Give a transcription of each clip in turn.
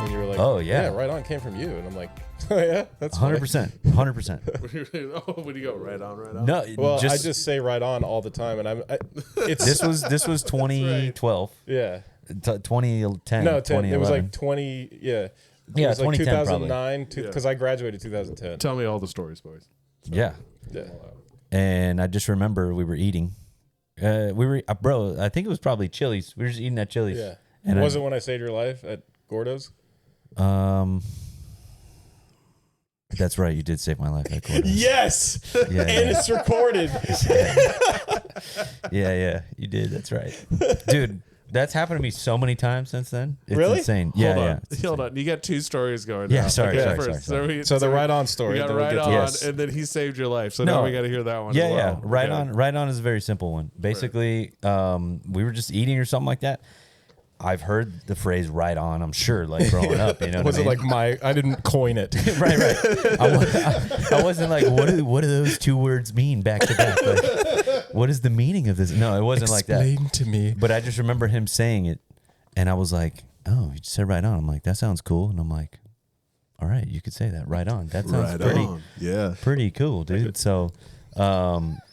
and you were like, "Oh yeah, right on came from you," and I'm like, "Oh yeah, that's 100%, 100%." Oh, when you go right on? No, well, I just say right on all the time, and this was 2012. Yeah. 2010. No, 2011. it was like 20. Yeah. Yeah, it was like 2009 because I graduated 2010. Tell me all the stories, boys. Yeah. And I just remember we were eating. Bro, I think it was probably Chili's. We were just eating at Chili's. Yeah. And was it when I saved your life at Gordo's? That's right. You did save my life at Gordo's. Yes. Yeah, and it's recorded. Yeah. You did. That's right. Dude, that's happened to me so many times since then. It's really? insane. Hold on. You got two stories going. Yeah, now. sorry. So the right on story. We got right on, yes. and then he saved your life. So now we got to hear that one. Yeah, as well. Right on. Right on is a very simple one. Basically, we were just eating or something like that. I've heard the phrase "right on." I'm sure, like growing up, you know. Was it like I didn't coin it. Right. I wasn't like, what do those two words mean back to back? Like, what is the meaning of this? No, it wasn't like that. Explain to me. But I just remember him saying it, and I was like, "Oh, you just said right on." I'm like, "That sounds cool," and I'm like, "All right, you could say that right on. That sounds pretty cool, dude."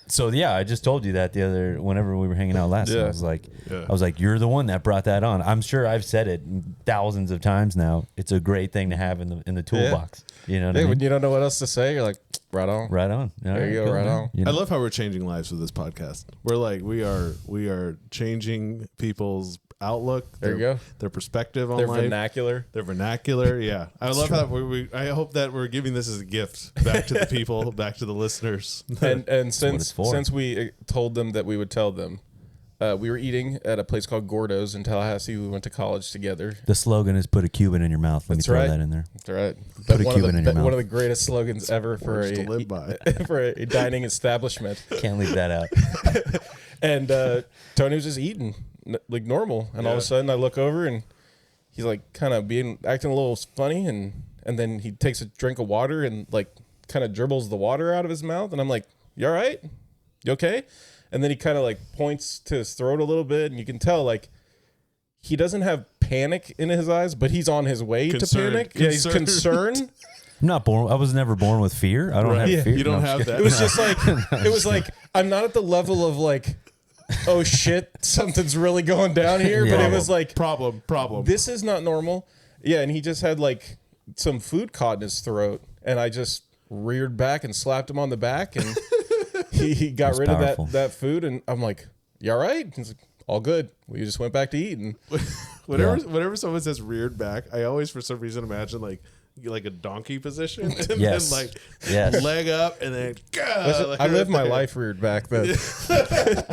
So yeah, I just told you that whenever we were hanging out last. I was like, you're the one that brought that on. I'm sure I've said it thousands of times now. It's a great thing to have in the toolbox. You know what I mean? When you don't know what else to say, you're like, right on. Right on. There you go, right on. You know? I love how we're changing lives with this podcast. We're like, we are changing people's outlook. Their perspective on life. Their vernacular. Yeah. I love how I hope that we're giving this as a gift back to the people, back to the listeners. And since we told them that we would tell them, we were eating at a place called Gordo's in Tallahassee. We went to college together. The slogan is "Put a Cuban in your mouth." Let me throw that in there. That's right. Put a Cuban in your mouth. One of the greatest slogans ever for a dining establishment. Can't leave that out. And Tony was just eating like normal, and all of a sudden I look over and he's like kind of acting a little funny, and then he takes a drink of water and like kind of dribbles the water out of his mouth, and I'm like, "You all right? You okay?" And then he kind of like points to his throat a little bit, and you can tell like he doesn't have panic in his eyes, but he's on his way to panic. Yeah, he's concerned. I'm not born. I was never born with fear. I don't have fear. You don't have that. It was just like like I'm not at the level of like, oh shit, something's really going down here. But it was like problem. This is not normal. Yeah, and he just had like some food caught in his throat, and I just reared back and slapped him on the back, and he got rid of that food, and I'm like, "You all right?" He's like, "All good." We just went back to eating. Whenever someone says reared back, I always for some reason imagine like a donkey position, and then like leg up, and then I live my life reared back then,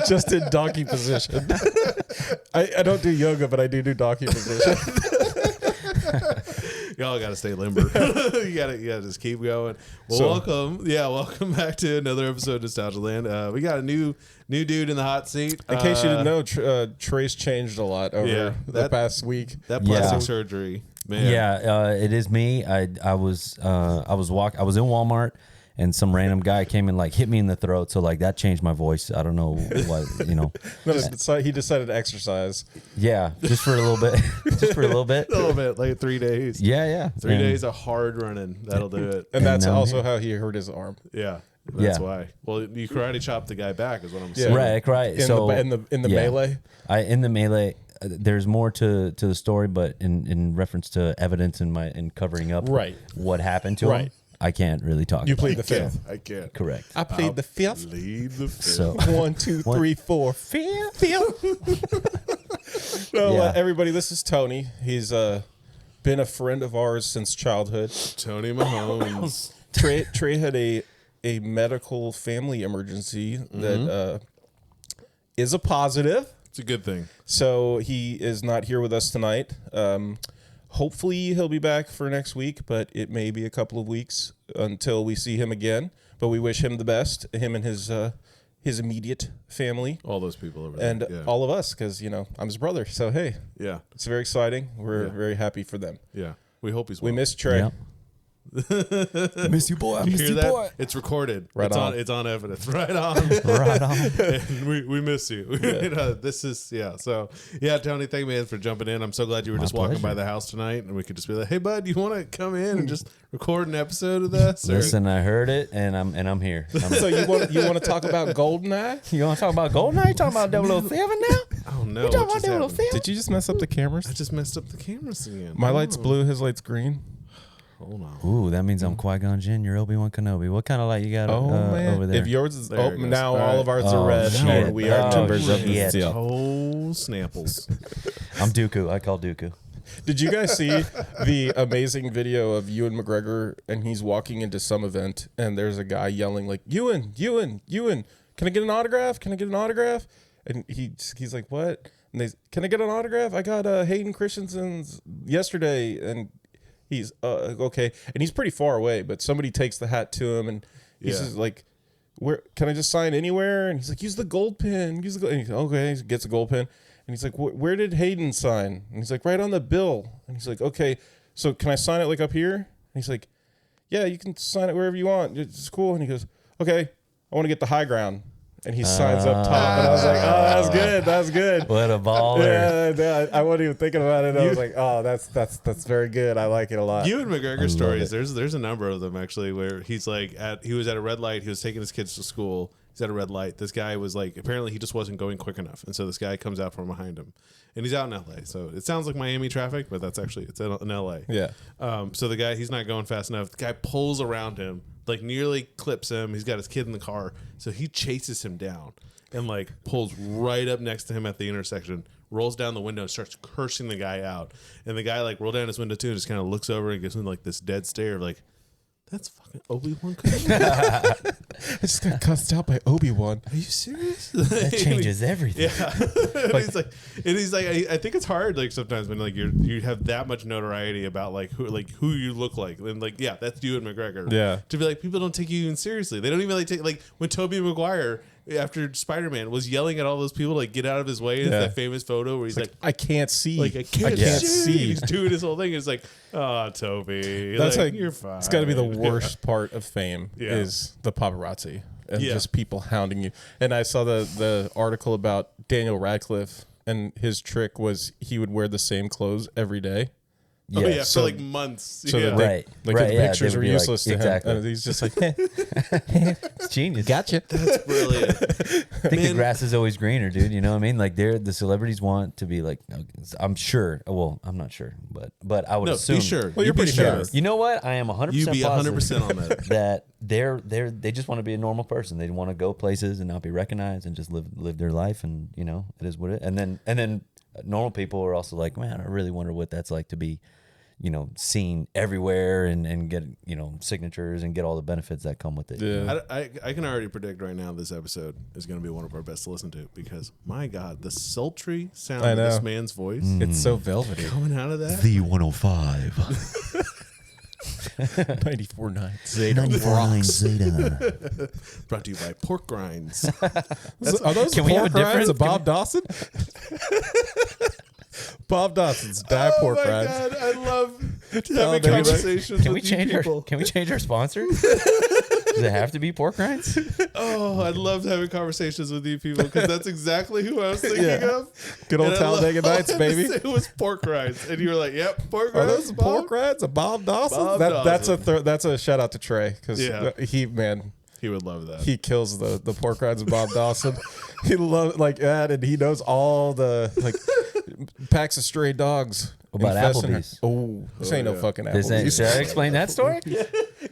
just in donkey position. I don't do yoga, but I do donkey position. Y'all gotta stay limber. you gotta just keep going. Well, welcome back to another episode of Nostalgia Land. We got a new dude in the hot seat. In case you didn't know, Trey's changed a lot over the past week. That plastic surgery, man. Yeah, it is me. I was in Walmart, and some random guy came and like hit me in the throat. So like that changed my voice. I don't know what, you know. He decided to exercise. Yeah, just for a little bit. A little bit, like 3 days. Yeah. 3 days of hard running. That'll do it. And that's also how he hurt his arm. Yeah. That's why. Well, you karate chopped the guy back, is what I'm saying. Right. In the melee. In the melee. There's more to the story, but in reference to evidence and covering up what happened to him, I can't really talk. You plead the fifth. I can't. Correct. I plead the fifth. Plead the fifth. So 1, 2, 3, 4, fifth. Everybody, this is Tony. He's been a friend of ours since childhood. Tony Mahomes. Trey had a medical family emergency that is a positive. It's a good thing. So he is not here with us tonight. Hopefully he'll be back for next week, but it may be a couple of weeks until we see him again. But we wish him the best, him and his immediate family. All those people over there. And all of us, because, I'm his brother. So, hey. Yeah. It's very exciting. We're very happy for them. Yeah. We hope he's well. We miss Trey. I miss you, boy. I miss you, boy. It's recorded. Right on. It's on evidence. Right on. Right on. And we miss you. This is So Tony, thank you, man, for jumping in. I'm so glad you were just walking by the house tonight, and we could just be like, hey, bud, you want to come in and just record an episode of this? Listen, I heard it, and I'm here. So you want to talk about Goldeneye? You want to talk about Goldeneye? You talking about 007 now? Oh no! You talking about 007? Did you just mess up the cameras? I just messed up the cameras again. My light's blue, his light's green. Hold on. Ooh, that means I'm Qui-Gon Jinn. You're Obi-Wan Kenobi. What kind of light you got over there? If yours is now All all of ours are red. Shit. We are members of the shit. seal. Oh, snapples. I'm Dooku. I call Dooku. Did you guys see the amazing video of Ewan McGregor, and he's walking into some event, and there's a guy yelling like, Ewan, can I get an autograph? Can I get an autograph? And he's like, what? And can I get an autograph? I got Hayden Christensen's yesterday, and he's okay. And he's pretty far away, but somebody takes the hat to him, and he's just like, where can I just sign anywhere? And he's like, use the gold pen. Use the gold. And he's like, okay, he gets a gold pen. And he's like, where did Hayden sign? And he's like, right on the bill. And he's like, okay, so can I sign it like up here? And he's like, yeah, you can sign it wherever you want. It's cool. And he goes, okay, I want to get the high ground. And he signs up top. And I was like, oh, that's good. That's good. What a baller. Yeah, I wasn't even thinking about it. I was like, oh, that's very good. I like it a lot. Ewan McGregor stories, there's a number of them actually where he's like he was at a red light. He was taking his kids to school. He's at a red light. This guy was like, apparently he just wasn't going quick enough. And so this guy comes out from behind him. And he's out in LA. So it sounds like Miami traffic, but it's in LA. Yeah. So the guy, he's not going fast enough. The guy pulls around him, like nearly clips him. He's got his kid in the car. So he chases him down and like pulls right up next to him at the intersection, rolls down the window and starts cursing the guy out. And the guy like rolled down his window too and just kind of looks over and gives him like this dead stare of like, that's fucking Obi-Wan Kenobi. I just got cussed out by Obi-Wan. Are you serious? That changes everything. Yeah. and he's like, I think it's hard like sometimes when like you have that much notoriety about like who you look like. And like, yeah, that's Ewan McGregor. Yeah. To be like, people don't take you even seriously. They don't even like take like when Tobey Maguire after Spider-Man was yelling at all those people like get out of his way. It's that famous photo where he's like I can't see. Like I can't see. He's doing his whole thing. It's like, oh, Toby. That's like you're fine. It's got to be the worst part of fame is the paparazzi and just people hounding you. And I saw the article about Daniel Radcliffe, and his trick was he would wear the same clothes every day. Yeah. Oh, yeah, so, for like months. So the pictures were useless to him. And he's just like, it's genius. Gotcha. That's brilliant. I think the grass is always greener, dude. You know what I mean? Like the celebrities want to be like, I'm sure. Well, I'm not sure, but I would assume. Be sure. Well, you're pretty sure. You know what? I am 100% You be 100% on that. They just want to be a normal person. They want to go places and not be recognized and just live their life. And you know, it is what it is. And then normal people are also like, man, I really wonder what that's like to be, you know, seen everywhere and get, you know, signatures and get all the benefits that come with it. Yeah. I can already predict right now this episode is going to be one of our best to listen to because, my God, the sultry sound of this man's voice. It's so velvety. Coming out of that. The 105. 94.9 Zeta. 94.9 Zeta. Brought to you by Pork Grinds. Are those can we have a pork rinds different of Bob Dawson? Bob Dawson's pork rinds. Oh my God, I love having conversations with people. Can we change our sponsor? Does it have to be pork rinds? Oh, I loved having conversations with you people because that's exactly who I was thinking of. Good old Talladega Nights, baby. It was pork rinds, and you were like, "Yep, pork Are rinds." those pork rinds of Bob Dawson? That's a shout out to Trey because he would love that. He kills the pork rinds of Bob Dawson. He loves like that, and he knows all the like packs of stray dogs. What about Applebee's? This ain't no fucking Applebee's. Should I explain that story?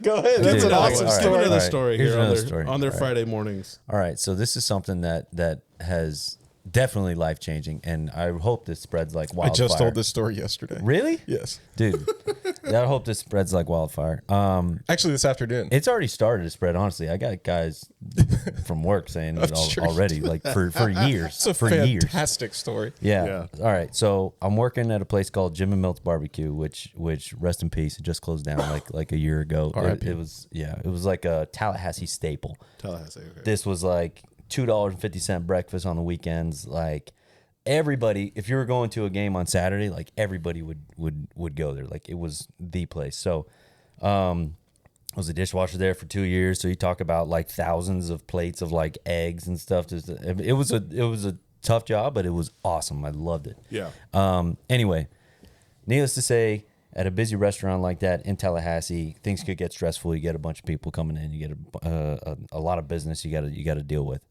Go ahead. That's an awesome story. Another story Here's here another on their Friday mornings. All right, so this is something that has definitely life changing, and I hope this spreads like wildfire. I just told this story yesterday. Really? Yes, dude. I hope this spreads like wildfire. Actually, this afternoon. It's already started to spread. Honestly, I got guys from work saying it already, like for years. It's a fantastic story. Yeah. All right. So I'm working at a place called Jim and Milt's Barbecue, which rest in peace, it just closed down like a year ago. It was like a Tallahassee staple. Tallahassee. Okay. This was like $2.50 breakfast on the weekends. Like everybody, if you were going to a game on Saturday, like everybody would go there. Like it was the place. So I was a dishwasher there for 2 years, so you talk about like thousands of plates of like eggs and stuff. It was a tough job, but it was awesome. I loved it. Yeah. Anyway, needless to say, at a busy restaurant like that in Tallahassee, things could get stressful. You get a bunch of people coming in. You get a lot of business you got to deal with.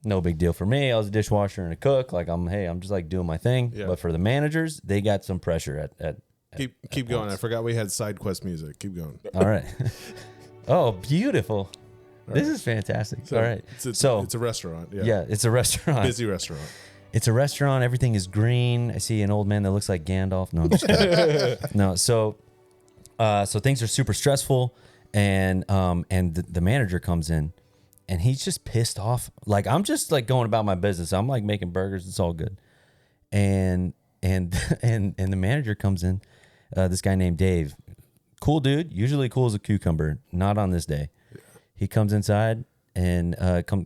No big deal for me. I was a dishwasher and a cook. Like I'm just like doing my thing. Yeah. But for the managers, they got some pressure at Keep going. I forgot we had side quest music. Keep going. All right. Oh, beautiful. All this is fantastic. So, all right. It's a restaurant. Yeah. Yeah, it's a restaurant. Busy restaurant. It's a restaurant. Everything is green. I see an old man that looks like Gandalf. No, I'm just kidding. No. So things are super stressful, and the manager comes in, and he's just pissed off. Like I'm just like going about my business. I'm like making burgers. It's all good, and the manager comes in. This guy named Dave, cool dude, usually cool as a cucumber. Not on this day. Yeah. He comes inside and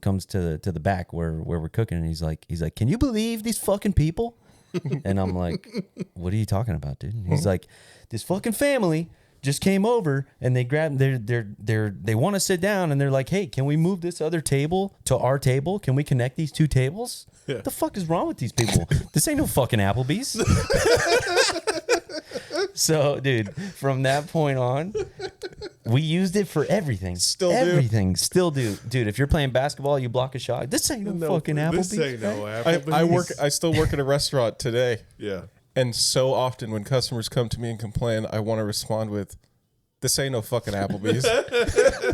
comes to the back where we're cooking, and he's like, can you believe these fucking people? And I'm like, what are you talking about, dude? And he's like, this fucking family just came over and they grabbed they want to sit down, and they're like, hey, can we move this other table to our table? Can we connect these two tables? Yeah. What the fuck is wrong with these people? This ain't no fucking Applebee's. So, dude, from that point on, we used it for everything. Still do. Dude, if you're playing basketball, you block a shot. This ain't no fucking Applebee's. This ain't no Applebee's. I still work at a restaurant today. Yeah. And so often when customers come to me and complain, I want to respond with, this ain't no fucking Applebee's.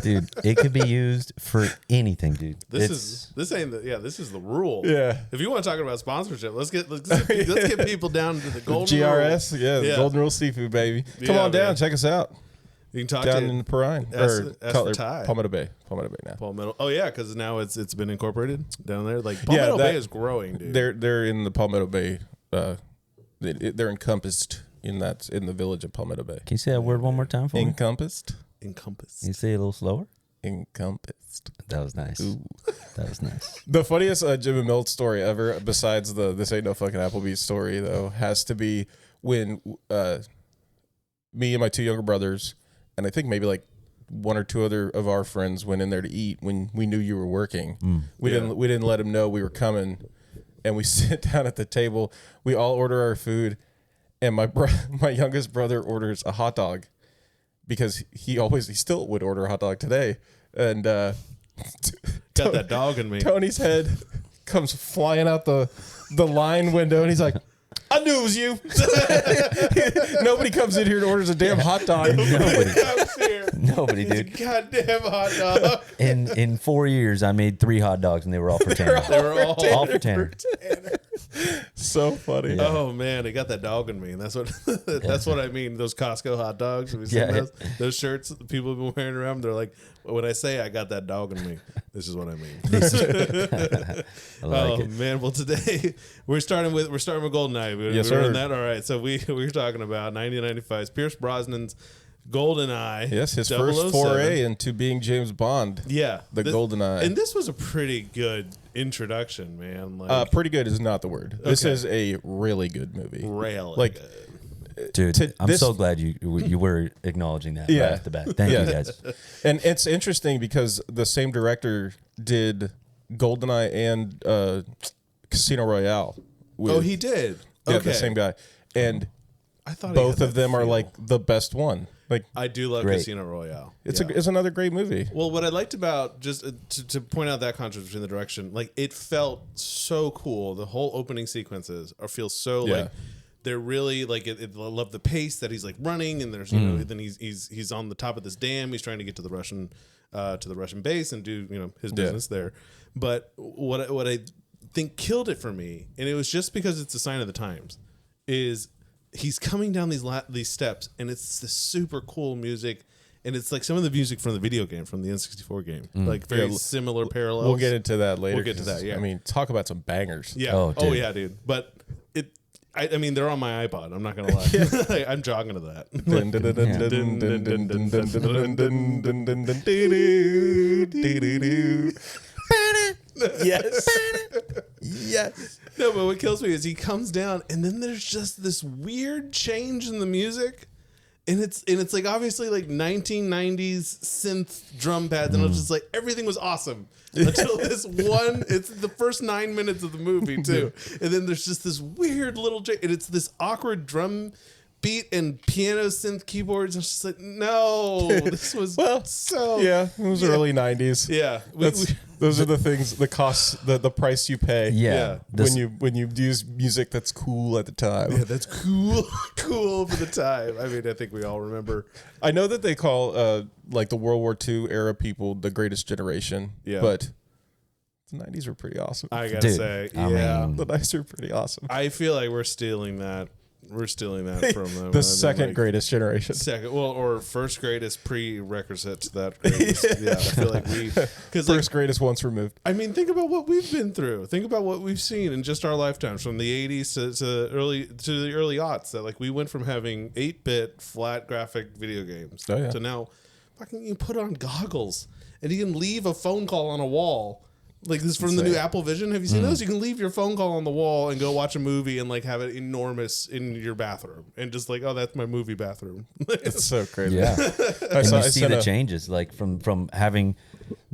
Dude, it could be used for anything, dude. This is the rule. Yeah. If you want to talk about sponsorship, let's get people down to the Golden GRS, Rule. The Golden Rule Seafood, baby. Come on down, check us out. You can talk down in the Perrine Palmetto Bay now. Palmetto. Oh yeah, because now it's been incorporated down there. Like Palmetto Bay is growing, dude. They're in the Palmetto Bay. They're encompassed in the village of Palmetto Bay. Can you say that word one more time for me? Encompassed. Can you say it a little slower? Encompassed. That was nice. Ooh. That was nice. The funniest Jim and Milt story ever, besides the this ain't no fucking Applebee's story, though, has to be when me and my two younger brothers, and I think maybe like one or two other of our friends went in there to eat when we knew you were working. We didn't let them know we were coming, and we sit down at the table. We all order our food, and my youngest brother orders a hot dog because he still would order a hot dog today, and got that dog in me. Tony's head comes flying out the line window, and he's like, I knew it was you. Nobody comes in here and orders a damn hot dog. Nobody, dude. Goddamn hot dog. In 4 years, I made 3 hot dogs, and they were all for Tanner. They were all for Tanner. So funny. Yeah. Oh man, they got that dog in me, and that's what I mean. Those Costco hot dogs. Have you seen those shirts that people have been wearing around? They're like, when I say I got that dog in me, this is what I mean. I like it. Man, well today we're starting with Goldeneye. Yes, sir. That all right. So we were talking about 1995's Pierce Brosnan's Goldeneye. Yes, his first foray into being James Bond. Yeah, Goldeneye. And this was a pretty good introduction, man. Like, pretty good is not the word. Okay. This is a really good movie. Really good. Dude, I'm so glad you were acknowledging that right off the bat. Thank you, guys. And it's interesting because the same director did Goldeneye and Casino Royale. He did? Yeah, the same guy. And I thought both of them are like the best one. Like, I do love Casino Royale. It's another great movie. Well, what I liked about, just to point out that contrast between the direction, like it felt so cool. The whole opening sequences feel so like they're really like I love the pace that he's like running, and there's then he's on the top of this dam. He's trying to get to the Russian base and do his business there. But what I think killed it for me, and it was just because it's a sign of the times, is he's coming down these steps, and it's this super cool music, and it's like some of the music from the video game, from the N64 game, like very similar parallels. We'll get into that later. We'll get to that. Yeah, I mean, talk about some bangers. Yeah. Oh yeah, dude. But I mean, they're on my iPod. I'm not gonna lie. I'm jogging to that. Yes. No, but what kills me is he comes down, and then there's just this weird change in the music, And it's like obviously like 1990s synth drum pads, and it was just like everything was awesome until this one. It's the first 9 minutes of the movie too, and then there's just this weird little and it's this awkward drum beat and piano synth keyboards. And it's just like, no, this was it was early 90s. Yeah, those are the things, the costs, the price you pay. Yeah. When you use music that's cool at the time. Yeah, that's cool for the time. I mean, I think we all remember. I know that they call like the World War II era people the greatest generation. Yeah, but the 90s were pretty awesome. I gotta say, the 90s are pretty awesome. I feel like we're stealing that. We're stealing that from them. The second greatest generation. Or first greatest prerequisite to that. Yeah, I feel like first greatest once removed. I mean, think about what we've been through. Think about what we've seen in just our lifetimes, from the 80s to the early aughts. That like we went from having 8-bit flat graphic video games to now, fucking you put on goggles and you can leave a phone call on a wall. Like this from the new Apple Vision. Have you seen those? You can leave your phone call on the wall and go watch a movie and like have it enormous in your bathroom and just like, oh, that's my movie bathroom. It's so crazy. Yeah. And you see the changes like from having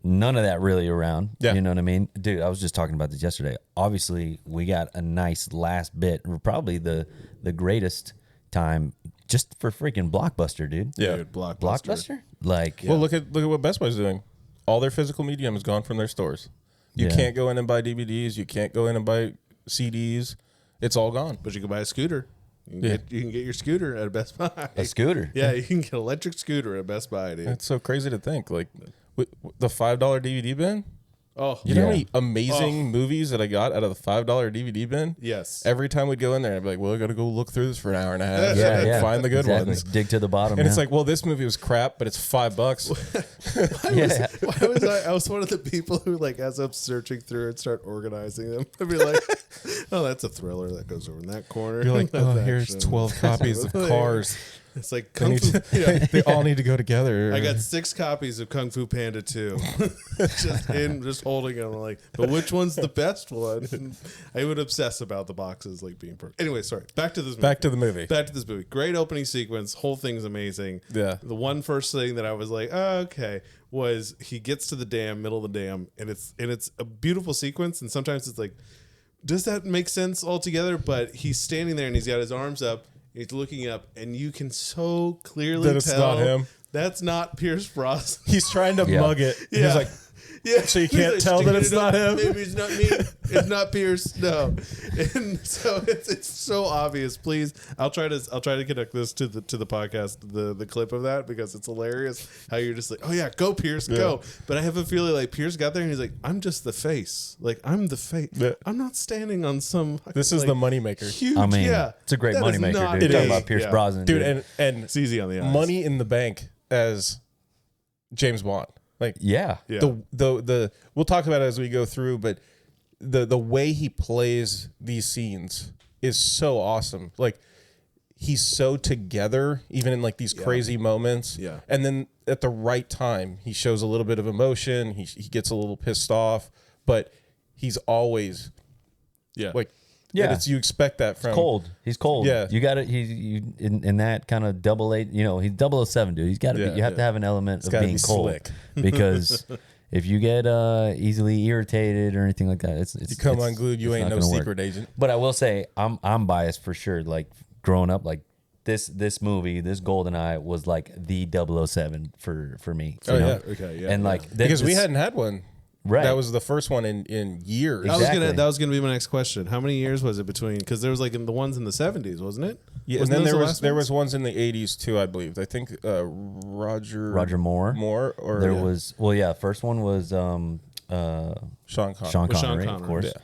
none of that really around. Yeah. You know what I mean? Dude, I was just talking about this yesterday. Obviously, we got a nice last bit, probably the greatest time just for freaking Blockbuster, dude. Yeah. Dude, Blockbuster? Like, well, look at what Best Buy's doing. All their physical medium is gone from their stores. You can't go in and buy DVDs. You can't go in and buy CDs. It's all gone. But you can buy a scooter. You can get your scooter at Best Buy. A scooter? Yeah, you can get an electric scooter at Best Buy, dude. It's so crazy to think. Like, the $5 DVD bin? Oh, you know how many amazing movies that I got out of the $5 DVD bin? Yes. Every time we'd go in there, I'd be like, well, I got to go look through this for an hour and a half. Find the good ones. Dig to the bottom. And it's like, well, this movie was crap, but it's $5. Why was I was one of the people who like as I'm searching through and start organizing them. I'd be like, oh, that's a thriller that goes over in that corner. You're like, oh, here's 12 copies of Cars. It's like Kung Fu. They all need to go together. I got 6 copies of Kung Fu Panda 2. just holding them. I'm like, but which one's the best one? And I would obsess about the boxes like being perfect. Anyway, sorry. Back to this movie. Back to the movie. Back to this movie. Great opening sequence. Whole thing's amazing. Yeah. The one first thing that I was like, oh, okay, was he gets to the dam, middle of the dam, and it's a beautiful sequence. And sometimes it's like, does that make sense altogether? But he's standing there and he's got his arms up. He's looking up, and you can so clearly that it's tell not him. That's not Pierce Brosnan. He's trying to mug it. Yeah. He's like, so you can't tell that it's not him. Maybe it's not me. It's not Pierce. No. And so it's so obvious. Please, I'll try to connect this to the podcast, the clip of that, because it's hilarious how you're just like, oh yeah, go Pierce, go. But I have a feeling like Pierce got there and he's like, I'm just the face. Like I'm the face. Yeah. I'm not standing on some. This is the moneymaker. Huge. I mean, it's a great moneymaker, dude. Talking about Pierce Brosnan, dude, and it's easy on the eyes. Money in the Bank as James Bond. Like the we'll talk about it as we go through, but the way he plays these scenes is so awesome. Like he's so together, even in like these crazy moments. Yeah. And then at the right time, he shows a little bit of emotion. He gets a little pissed off, but he's always like. Yeah, you expect that from. He's cold. He's cold. Yeah, you got it. He's in that kind of 88. You know, he's 007, dude. He's got to. You have to have an element of being cold, because if you get easily irritated or anything like that, you come unglued. You ain't no secret agent. But I will say, I'm biased for sure. Like growing up, like this movie, this Goldeneye was like the 007 for me. Okay, and like because we hadn't had one. Right. That was the first one in years. Exactly. That was gonna be my next question. How many years was it between? Because there was like the ones in the 70s, wasn't it? Yeah, and then there was ones in the 80s too, I believe. I think Roger Moore. Or there was first one was Sean Connery, of course.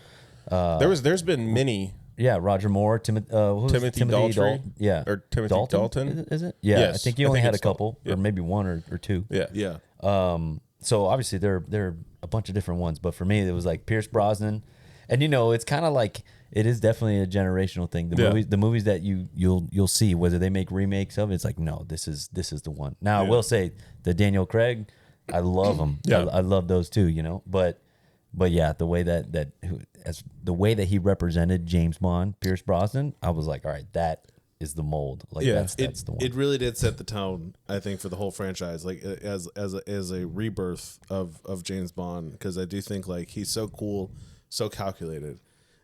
Yeah. There's been many. Yeah, Roger Moore, Timothy Dalton. Yeah, or Timothy Dalton. Is it? Yeah, yes. I think you only had a couple, or maybe one or two. Yeah. So obviously there are a bunch of different ones, but for me it was like Pierce Brosnan, and it's kind of like it is definitely a generational thing. The movies that you'll see, whether they make remakes of it, it's like no, this is the one. Now I will say the Daniel Craig, I love him. I love those too, but yeah, the way that he represented James Bond, Pierce Brosnan, I was like, all right, is the mold. Like that's the one. It really did set the tone, I think, for the whole franchise, like as a rebirth of James Bond, because I do think like he's so cool, so calculated.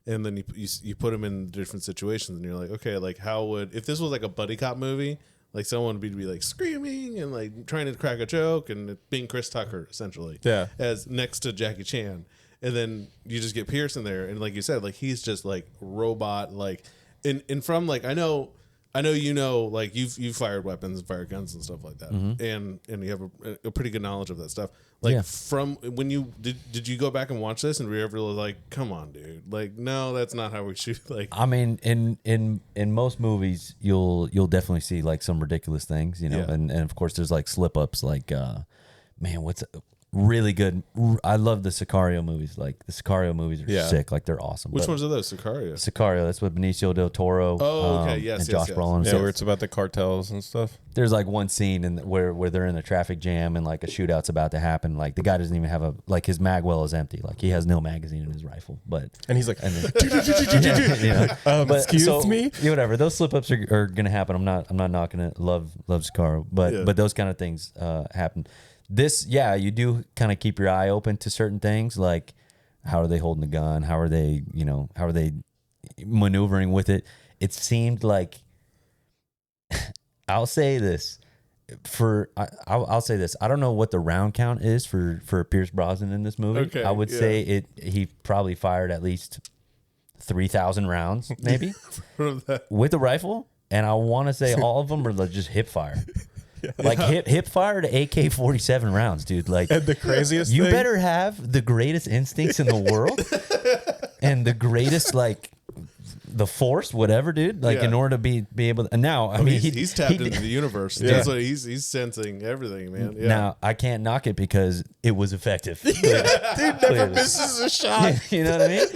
And then you put him in different situations, and you're like, okay, like how would, if this was like a buddy cop movie, like someone would be like screaming and like trying to crack a joke and being Chris Tucker essentially, as next to Jackie Chan, and then you just get Pierce in there, and like you said, like he's just like robot, like and from like I know like you've fired weapons and fired guns and stuff like that, and you have a pretty good knowledge of that stuff. Like from when you did you go back and watch this and were you ever like, come on, dude, like no, that's not how we shoot. Like I mean, in most movies, you'll definitely see like some ridiculous things, you know, and of course there's like slip ups, like man, what's really good. I love the Sicario movies. Like the Sicario movies are sick. Like they're awesome. Which ones are those? Sicario. Sicario. That's with Benicio del Toro. Oh, okay. Yes. And Josh Brolin. Yeah, where it's about the cartels and stuff. There's like one scene where they're in a traffic jam and like a shootout's about to happen. Like the guy doesn't even have like his mag well is empty. Like he has no magazine in his rifle. And he's like, excuse me. Yeah, whatever. Those slip ups are gonna happen. I'm not knocking it. Love Sicario, but those kind of things happen. This, you do kind of keep your eye open to certain things, like how are they holding the gun? How are they maneuvering with it? It seemed like, I'll say this. I'll say this. I don't know what the round count is for Pierce Brosnan in this movie. Okay, I would say he probably fired at least 3,000 rounds, maybe, with a rifle. And I want to say all of them are just hip fire. Like hip fire to AK-47 rounds, dude. Like, and the craziest you thing? Better have the greatest instincts in the world and the greatest like the force, whatever, dude. Like in order to be able to. And now, I mean, he's tapped into the universe. That's what he's sensing everything, man. Yeah. Now I can't knock it because it was effective. Dude never misses a shot. You know what I mean?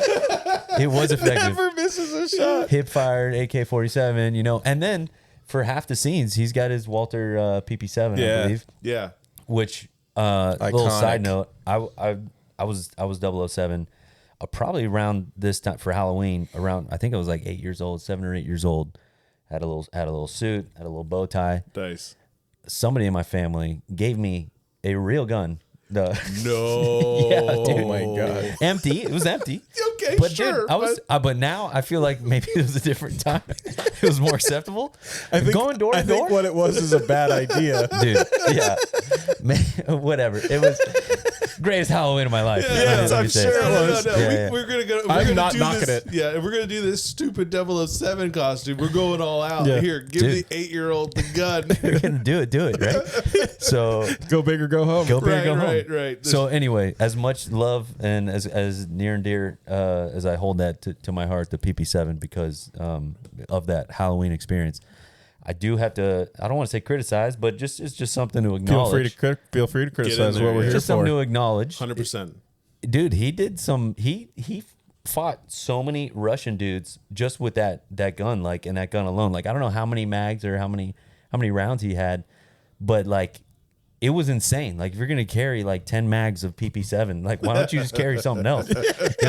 It was effective. Never misses a shot. Hip fired AK-47, and then. For half the scenes, he's got his Walter PP7, I believe. Yeah. Which little side note, I was 007, probably around this time for Halloween. Around I think I was like 7 or 8 years old. Had a little suit, had a little bow tie. Nice. Somebody in my family gave me a real gun. No. Yeah, dude. Oh my god. Empty. It was empty. Okay, but sure. Dude, but now I feel like maybe it was a different time. It was more acceptable. I think going door to door. I think what it was is a bad idea, dude. Yeah. Man, whatever. It was greatest Halloween of my life. I'm sure. No. We're gonna go. I'm not knocking it. Yeah, if we're gonna do this stupid 007 costume, we're going all out. Yeah. Here, give the 8-year-old the gun. We're gonna do it, right? So go big or go home. Go big or go home. Right. So anyway, as much love and as near and dear as I hold that to my heart, the PP7, because of that Halloween experience. I do have to. I don't want to say criticize, but it's just something to acknowledge. Feel free to criticize what we're here for. Just something to acknowledge. 100%. Dude, he did some. He fought so many Russian dudes just with that gun, like, and that gun alone. Like, I don't know how many mags or how many rounds he had, but like, it was insane. Like, if you're gonna carry like 10 mags of PP7, like, why don't you just carry something else? You know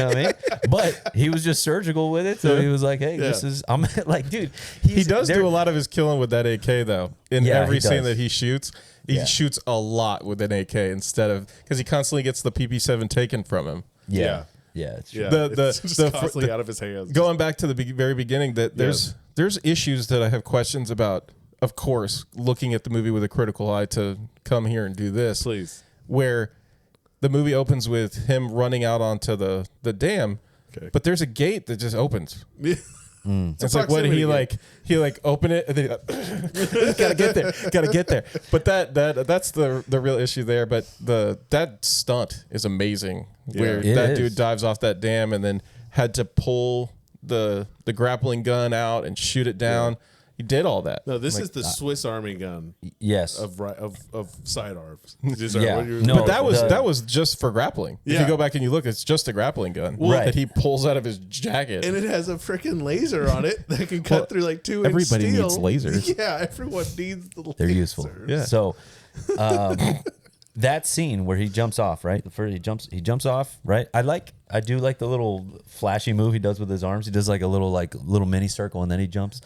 what I mean? But he was just surgical with it, so he was like, "Hey, this is." I'm like, dude, he does do a lot of his killing with that AK though. In every scene that he shoots, he shoots a lot with an AK instead of, because he constantly gets the PP7 taken from him. Yeah, it's true. It's just constantly out of his hands. Going back to the very beginning, that there's issues that I have questions about. Of course, looking at the movie with a critical eye to come here and do this. Please. Where the movie opens with him running out onto the dam, but there's a gate that just opens. It's like when he open it and then gotta get there. But that's the real issue there. But that stunt is amazing. Where that dude dives off that dam and then had to pull the grappling gun out and shoot it down. Yeah. He did all that. No, this is the Swiss Army gun. Yes, of sidearms. But that was just for grappling. If you go back and you look, it's just a grappling gun that he pulls out of his jacket, and it has a freaking laser on it that can cut through like 2 inch steel. Everybody needs lasers. Yeah, everyone needs the lasers. They're useful. Yeah. So, that scene where he jumps off, right? He jumps off, right? I do like the little flashy move he does with his arms. He does like a little mini circle and then he jumps.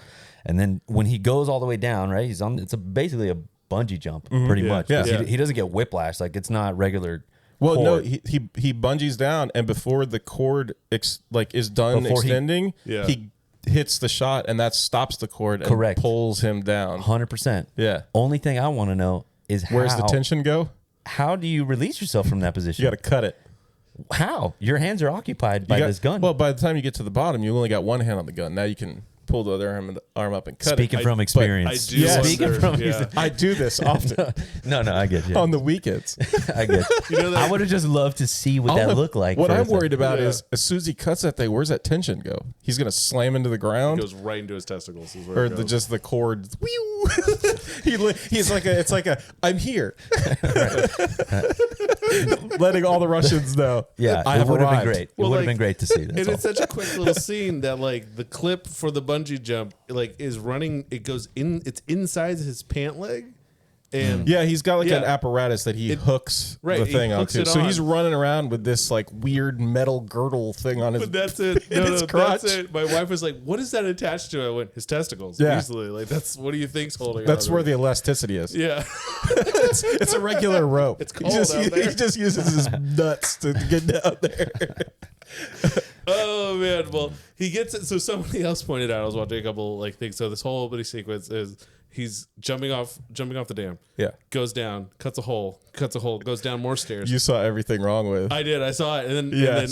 And then when he goes all the way down, right, it's basically a bungee jump, pretty much. Yeah. He doesn't get whiplash. Like, it's not regular. Well, cord. no, he bungees down, and before the cord is done extending, he hits the shot, and that stops the cord and pulls him down. 100%. Yeah. Only thing I want to know is where's the tension go? How do you release yourself from that position? You got to cut it. How? Your hands are occupied by this gun. Well, by the time you get to the bottom, you only got one hand on the gun. Now you can pull the other arm up and cut Speaking from experience. I do this often. No, I get you. On the weekends. I get you. I would have just loved to see what that looked like. What I'm worried about is as soon as he cuts that thing, where's that tension go? He's going to slam into the ground. It goes right into his testicles. Or just the cord. He's like I'm here. Letting all the Russians know. Yeah, I have would have arrived. been great. It would have been great to see. And it's such a quick little scene that like the clip for the bungee jump is running. It goes in. It's inside his pant leg. And yeah, he's got like an apparatus that he hooks the thing onto. So he's running around with this like weird metal girdle thing on his. But that's it. No, that's it. My wife was like, "What is that attached to?" I went, "His testicles." Yeah. Easily, like that's what do you think's holding? That's where the elasticity is. Yeah, it's a regular rope. It's cold out there. He just uses his nuts to get down there. Oh man! Well, he gets it. So somebody else pointed out. I was watching a couple like things. So this whole opening sequence is. He's jumping off the dam. Yeah. Goes down, cuts a hole, goes down more stairs. You saw everything wrong with. I did. I saw it. And then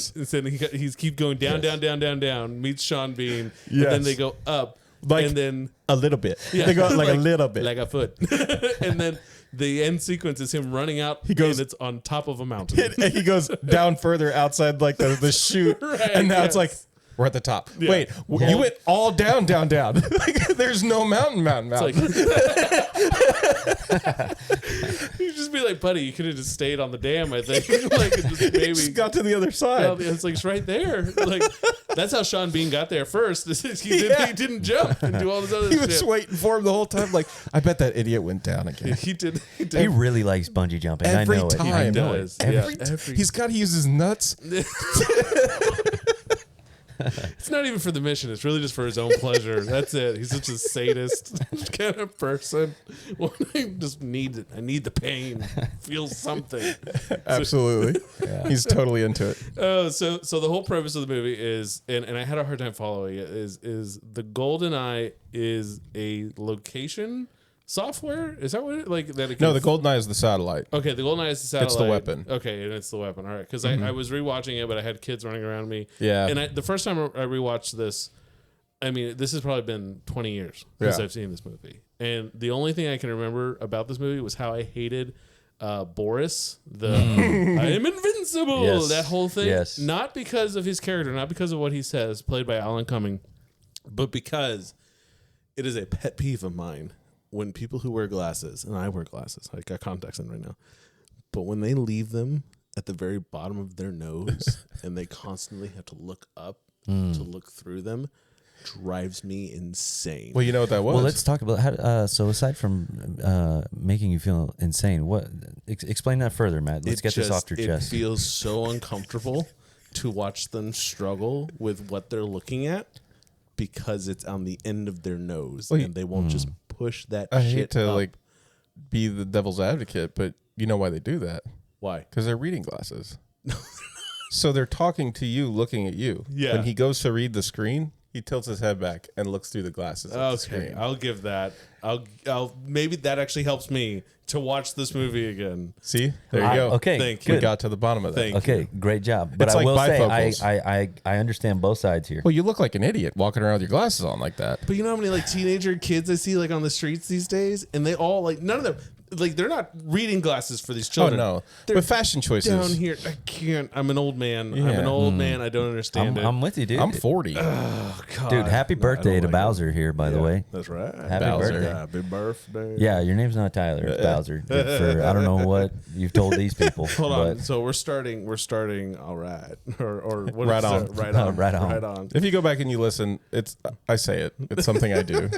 he's keep going down, down, meets Sean Bean. And then they go up. And then a little bit. Yeah. They go like a little bit. Like a foot. And then the end sequence is him running out. And it's on top of a mountain. And he goes down further outside like the chute. Right, and now it's like, we're at the top. Yeah. Wait, you went all down. Like, there's no mountain. Like, you just be like, buddy, you could have just stayed on the dam, I think. Like, just got to the other side. It's like, it's right there. Like, that's how Sean Bean got there first. He didn't jump and do all this other shit. He was waiting for him the whole time. Like, I bet that idiot went down again. He did. He really likes bungee jumping. Every I know time. it. I know it. Every time. He's got to use his nuts. It's not even for the mission. It's really just for his own pleasure. That's it. He's such a sadist kind of person. Well, I need the pain. Feel something. Absolutely. He's totally into it. Oh, so the whole premise of the movie is, and I had a hard time following it, is the Goldeneye is a location software? Is that what it like? That no, the Goldeneye is the satellite. Okay, the Goldeneye is the satellite. It's the weapon. Okay, and it's the weapon. All right, because I was rewatching it, but I had kids running around me. Yeah. And the first time I rewatched this, I mean, this has probably been 20 years since I've seen this movie. And the only thing I can remember about this movie was how I hated Boris, I am invincible, that whole thing. Yes. Not because of his character, not because of what he says, played by Alan Cumming, but because it is a pet peeve of mine when people who wear glasses, and I wear glasses, I got contacts in right now, but when they leave them at the very bottom of their nose and they constantly have to look up to look through them, drives me insane. Well, you know what that was? Well, let's talk about how. So aside from making you feel insane, what? Explain that further, Matt. Let's get this off your chest. It feels so uncomfortable to watch them struggle with what they're looking at because it's on the end of their nose and they won't just push that shit hate to up. like be the devil's advocate, but you know why they do that? Why? Because they're reading glasses. So they're talking to you, looking at you. Yeah. When he goes to read the screen, he tilts his head back and looks through the glasses. At the screen. I'll give that. I'll maybe that actually helps me to watch this movie again. See, there you go. Okay, thank We you. got to the bottom of that. Okay, great job. But It's I like will say, bifocals. I understand both sides here. Well, you look like an idiot walking around with your glasses on like that. But you know how many like teenager kids I see like on the streets these days, and they all like none of them. Like they're not reading glasses for these children. Oh no, They're but fashion choices. down here. I can't. I'm an old man. I'm Yeah. an old man. I don't understand it. I'm with you, dude. I'm 40. Oh, God. Dude, happy No, I birthday don't to like Bowser here, by the way. That's right. Happy Bowser. birthday. Happy birthday. Yeah, your name's not Tyler, it's Bowser. For I don't know what you've told these people. Hold on. but So we're starting. All right. Or what Right is on. it? Right on. Right on. Right on. If you go back and you listen, I say it. It's something I do.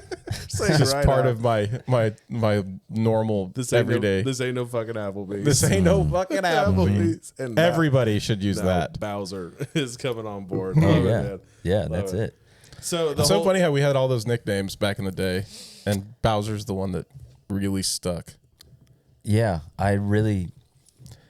Say It's just right part on. of my normal everyday. This ain't no fucking Applebee's. This ain't no fucking Applebee's. And Everybody should use that. Bowser is coming on board. oh Love it, yeah, man. yeah, Love that's it. So it's so funny how we had all those nicknames back in the day, and Bowser's the one that really stuck. Yeah, I really.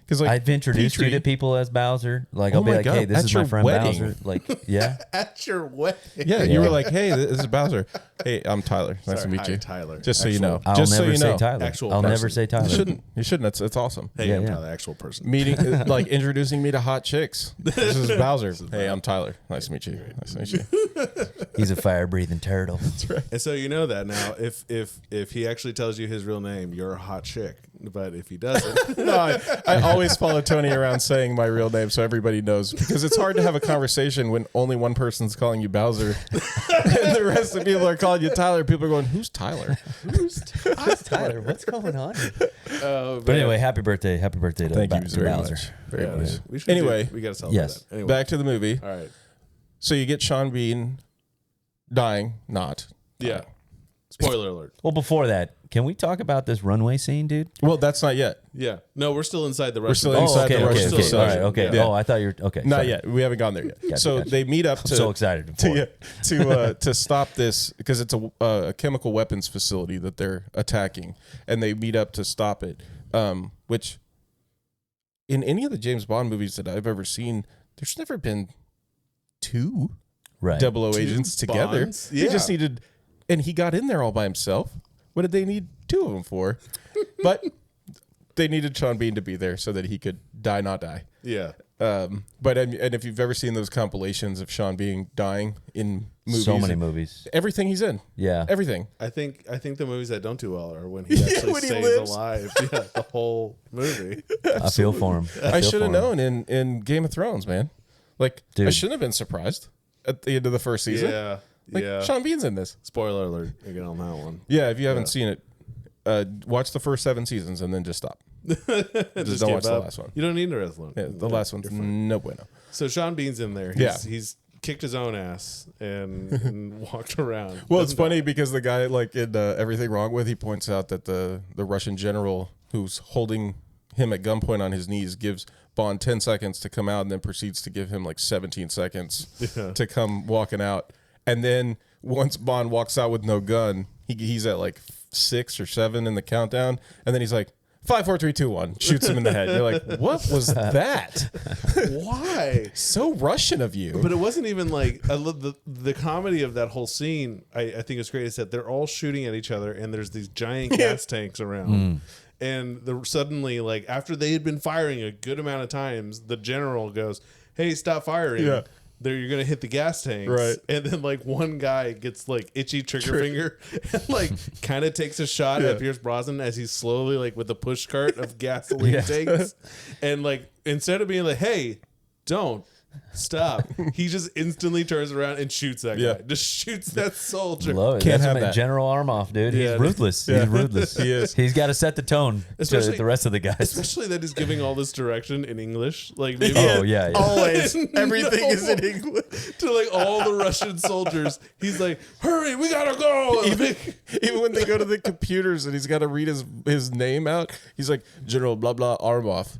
Because like I've introduced you to people as Bowser. Like I'll be like, hey, this is my friend Bowser. Like, yeah. At your wedding. Yeah, you were like, hey, this is Bowser. Hey, I'm Tyler. Nice to meet you. Tyler. Just so you know. I'll never say Tyler. I'll never say Tyler. You shouldn't. It's awesome. Hey, I'm Tyler, actual person. Meeting, like introducing me to hot chicks. This is Bowser. Hey, I'm Tyler. Nice to meet you. Nice to meet you. He's a fire-breathing turtle. That's right. And so you know that now. If he actually tells you his real name, you're a hot chick. But if he doesn't, no, I always follow Tony around saying my real name so everybody knows, because it's hard to have a conversation when only one person's calling you Bowser and the rest of people are calling you Tyler. People are going, "Who's Tyler? Who's Tyler? What's going on?" But anyway, happy birthday to Thank you very Bowser. Much. Very much. Anyway, we got to celebrate that. Anyway. Back to the movie. All right. So you get Sean Bean dying, not. Yeah. Spoiler alert. Well, before that, can we talk about this runway scene, dude? Well, that's not yet. Yeah. No, we're still inside the Russian. We're still inside the Russian facility. All right, okay. Yeah. Oh, I thought you were... Okay. Not yet. We haven't gone there yet. Gotcha. They meet up to... I'm so excited to stop this, because it's a chemical weapons facility that they're attacking, and they meet up to stop it, which in any of the James Bond movies that I've ever seen, there's never been two 00 agents together. Yeah. They just needed... And he got in there all by himself. What did they need two of them for? But they needed Sean Bean to be there so that he could die, not die. Yeah. But and if you've ever seen those compilations of Sean Bean dying in movies, so many movies, everything he's in, everything. I think the movies that don't do well are when he actually stays alive. Yeah, the whole movie. I feel for him. I should have known in Game of Thrones, man. Like, dude. I shouldn't have been surprised at the end of the first season. Yeah. Like, Sean Bean's in this. Spoiler alert again on that one. Yeah, if you haven't seen it, watch the first 7 seasons and then just stop. just don't watch the last one. You don't need the rest one. Yeah, the last one's no bueno. So Sean Bean's in there. He's kicked his own ass and walked around. Well, it's funny because the guy, like in Everything Wrong With, he points out that the Russian general who's holding him at gunpoint on his knees gives Bond 10 seconds to come out and then proceeds to give him like 17 seconds to come walking out. And then once Bond walks out with no gun, he's at like 6 or 7 in the countdown. And then he's like, 5, 4, 3, 2, 1. Shoots him in the head. You're like, what was that? Why? So Russian of you. But it wasn't even like the comedy of that whole scene. I think it's great. Is that they're all shooting at each other, and there's these giant gas tanks around. And suddenly, like after they had been firing a good amount of times, the general goes, "Hey, stop firing." Yeah. You're gonna hit the gas tanks, right? And then like one guy gets like itchy trigger finger, and like kind of takes a shot at Pierce Brosnan as he's slowly like with the push cart of gasoline tanks, and like instead of being like, "Hey, don't stop," he just instantly turns around and shoots that guy. Just shoots that soldier. Love it. Can't That's have that. General Armoff, dude. He's ruthless. He's ruthless. He is. He's got to set the tone to the rest of the guys. Especially that he's giving all this direction in English. Like maybe always everything is in English to like all the Russian soldiers. He's like, "Hurry, we gotta go." Even when they go to the computers and he's got to read his name out, he's like, General blah blah Armoff.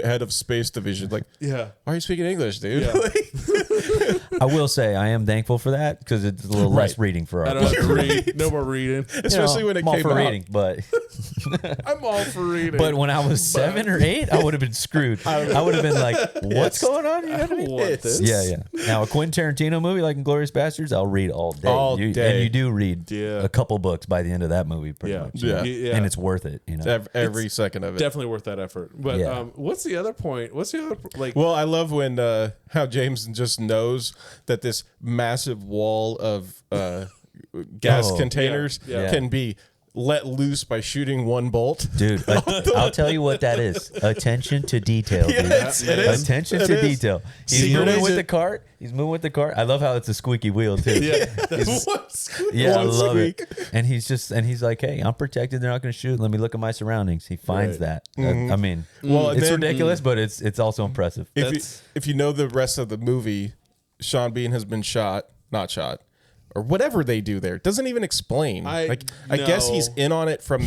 Head of Space Division. Like, why are you speaking English, dude? I will say I am thankful for that because it's a little less reading for our. I don't have to read. No more reading. Especially when it came out. Reading, but I'm all for reading. But when I was 7 or 8, I would have been screwed. I would have been like, "What's going on?" You know what I mean? Want this? Yeah. Now a Quentin Tarantino movie like Inglourious Basterds, I'll read all day. And you do read a couple books by the end of that movie, pretty much. And it's worth it. You know, every second of it. Definitely worth that effort. But what's the other point? Well, I love when how James just knows that this massive wall of gas containers can be let loose by shooting one bolt. Dude, I'll tell you what that is. Attention to detail, dude. It is. Attention to detail. He's moving with the cart. I love how it's a squeaky wheel too. I love it. And he's like, "Hey, I'm protected. They're not going to shoot. Let me look at my surroundings." He finds that. I mean, it's ridiculous, but it's also impressive. If you know the rest of the movie, Sean Bean has been not shot. Or whatever they do there doesn't even explain. I guess he's in on it from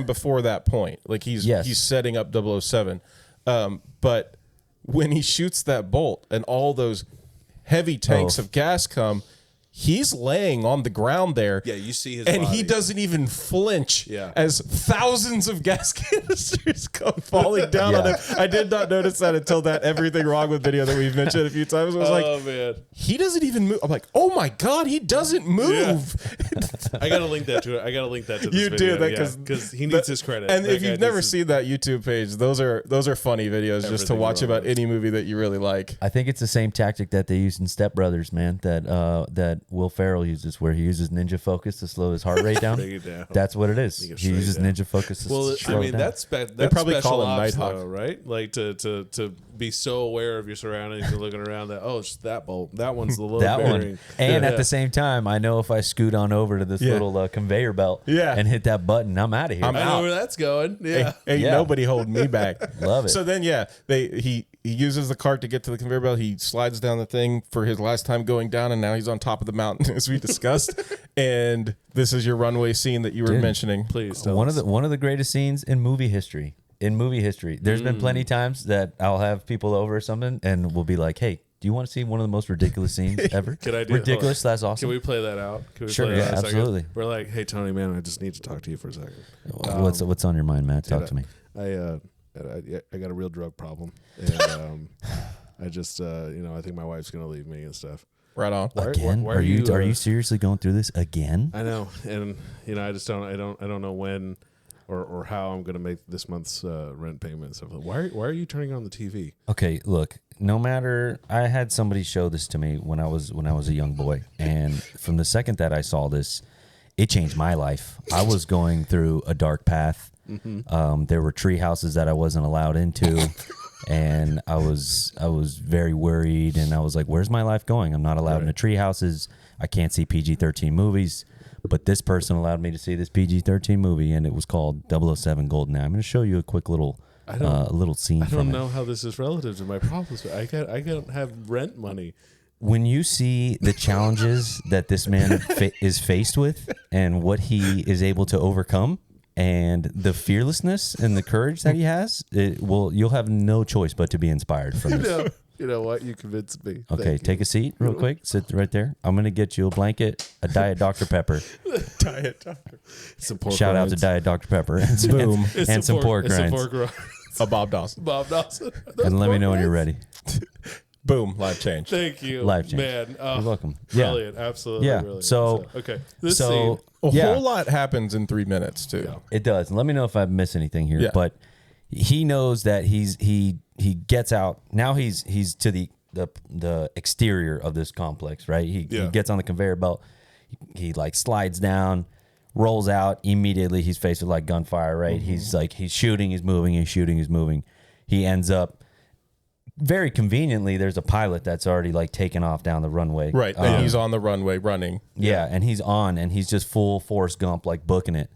before that point. Like he's setting up 007. But when he shoots that bolt and all those heavy tanks of gas come, He's laying on the ground there. Yeah, you see his and body. he doesn't even flinch as thousands of gas canisters come falling down on him. I did not notice that until that everything wrong with video that we've mentioned a few times. I was man, he doesn't even move. I'm like, oh my God, he doesn't move. Yeah. I gotta link that to it. I gotta link that to this you video. do that because he needs his credit. And if you've never seen that YouTube page, those are funny videos just to watch about any movie that you really like. I think it's the same tactic that they used in Step Brothers, man. That Will Ferrell uses, where he uses ninja focus to slow his heart rate down. That's what it is. He uses ninja focus to slow it down. That's they probably call him Nighthawk, right? Like to be so aware of your surroundings and looking around that it's that bulb, that one's the low that bearing. One. And at the same time, I know if I scoot on over to this little conveyor belt and hit that button, I'm out of here. I know where that's going. Yeah, ain't nobody holding me back. Love it. So then, he uses the cart to get to the conveyor belt. He slides down the thing for his last time going down, and now he's on top of the mountain, as we discussed. And this is your runway scene that you were mentioning. Please, one of the greatest scenes in movie history. There's been plenty of times that I'll have people over or something, and we'll be like, "Hey, do you want to see one of the most ridiculous scenes ever?" Ridiculous. That's awesome. Can we play that out? Can we sure. Play that yeah, absolutely. We're like, "Hey, Tony, man, I just need to talk to you for a second." What's on your mind, Matt? Talk to me. I got a real drug problem, and I just I think my wife's gonna leave me and stuff. Right on. Again? Why are you seriously going through this again? I know, and I just don't know when or how I'm gonna make this month's rent payment and stuff. Why are you turning on the TV? Okay, look. No matter, I had somebody show this to me when I was a young boy, and from the second that I saw this, it changed my life. I was going through a dark path. There were tree houses that I wasn't allowed into. And I was very worried, and I was like, where's my life going? I'm not allowed into tree houses. I can't see PG-13 movies. But this person allowed me to see this PG-13 movie, and it was called 007 Goldeneye. I'm going to show you a quick little scene. I don't know how this is relative to my problems. I can't have rent money. When you see the challenges that this man is faced with and what he is able to overcome, and the fearlessness and the courage that he has, you'll have no choice but to be inspired from this. You know what? You convinced me. Okay, take a seat real quick. Sit right there. I'm going to get you a blanket, a Diet Dr. Pepper. Diet Dr. Some pork Shout rinds. out to Diet Dr. Pepper. And some pork rinds. A Bob Dawson. Bob Dawson. And let me know when you're ready. Boom, life change. Thank you. Life change. Man. You're welcome. Brilliant. Absolutely. Yeah. Brilliant. So, okay. This scene. A whole lot happens in 3 minutes, too. Yeah. It does. And let me know if I miss anything here. Yeah. But he knows that he gets out. Now he's to the exterior of this complex, right? He gets on the conveyor belt. He like slides down, rolls out. Immediately he's faced with like gunfire, right? He's shooting, he's moving. He ends up, very conveniently, there's a pilot that's already like taken off down the runway. Right. And he's on the runway running. Yeah, and he's on, and he's just full Forrest Gump, like booking it.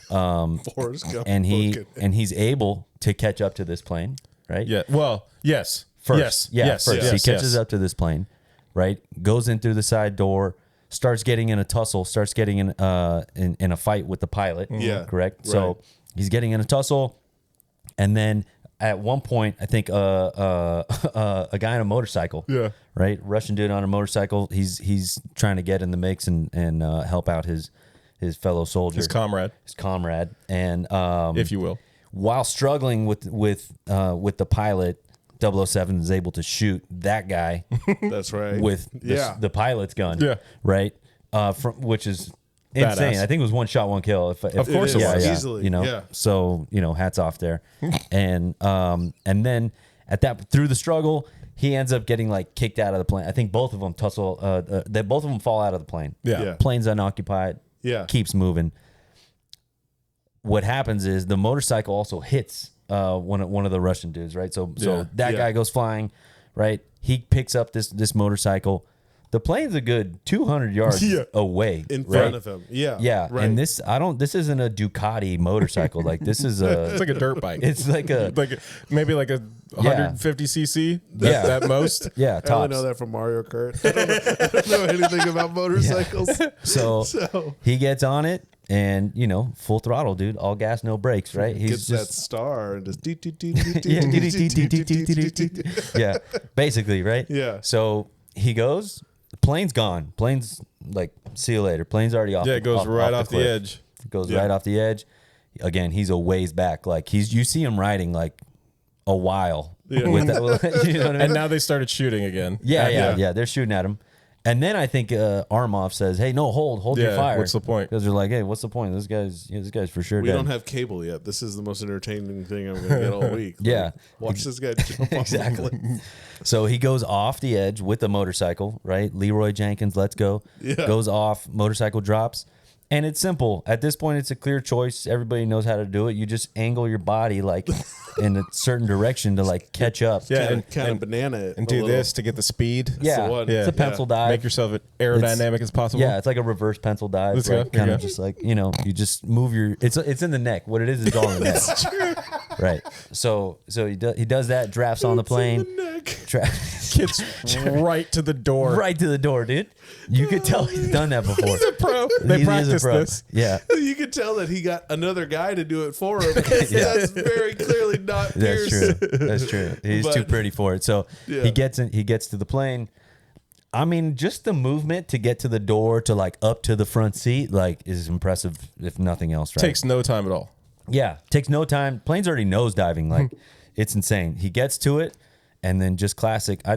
Forrest Gump. And he's able to catch up to this plane, right? Yeah. Well, yes. First. Yes. He catches up to this plane, right? Goes in through the side door, starts getting in a tussle, starts getting in a fight with the pilot. Yeah. Correct? Right. So he's getting in a tussle, and then at one point, I think a guy on a motorcycle, right? Russian dude on a motorcycle. He's trying to get in the mix and help out his fellow soldier, his comrade, and if you will. While struggling with the pilot, 007 is able to shoot that guy. That's right. With the pilot's gun. Yeah. Right. Which is insane. Badass. I think it was one shot, one kill. Of course it was. Easily. So hats off there. And then through the struggle, he ends up getting like kicked out of the plane. I think both of them tussle. Both of them fall out of the plane. Yeah. Plane's unoccupied. Yeah. Keeps moving. What happens is the motorcycle also hits one of the Russian dudes, right? So that guy goes flying, right? He picks up this motorcycle. The plane's a good 200 yards away in front of him. Yeah. Yeah. Right. And this isn't a Ducati motorcycle. Like this is it's like a dirt bike. It's like maybe like a 150 cc at most. Yeah. Tops. I only know that from Mario Kart. I don't know anything about motorcycles. Yeah. So he gets on it. And full throttle, dude, all gas, no brakes, right? He gets that star and just yeah, basically, right? Yeah. So he goes, the plane's gone. Plane's like, see you later. Plane's already off. Yeah, it goes right off the edge. It goes right off the edge. Again, he's a ways back. Like, you see him riding like a while. Yeah. With that, you know what I mean? And now they started shooting again. Yeah. They're shooting at him. And then I think Armoff says, "Hey, no, hold your fire." What's the point? Because they're like, "Hey, what's the point? This guy's for sure we dead." don't have cable yet. This is the most entertaining thing I'm going to get all week. Yeah, watch this guy jump exactly. So he goes off the edge with the motorcycle. Right, Leroy Jenkins, let's go. Yeah. Goes off. Motorcycle drops. And it's simple. At this point, it's a clear choice. Everybody knows how to do it. You just angle your body like in a certain direction to like catch up. Yeah, kind of banana it and do this to get the speed. It's a pencil dive. Make yourself as aerodynamic as possible. Yeah, it's like a reverse pencil dive. Let's right? go. Kind of just like, you just move your. It's in the neck. What it is all in the neck. That's true. Right. So he does that. Drafts on the plane. In the neck. Gets right to the door. Right to the door, dude. You could tell he's done that before. He's a pro. They practice this. Yeah. You could tell that he got another guy to do it for him. That's very clearly not Pierce. That's true. He's too pretty for it. So he gets to the plane. I mean, just the movement to get to the door to like up to the front seat, like, is impressive if nothing else, right? Takes no time at all. Yeah. Takes no time. Plane's already nosediving. Like, it's insane. He gets to it, and then just classic. I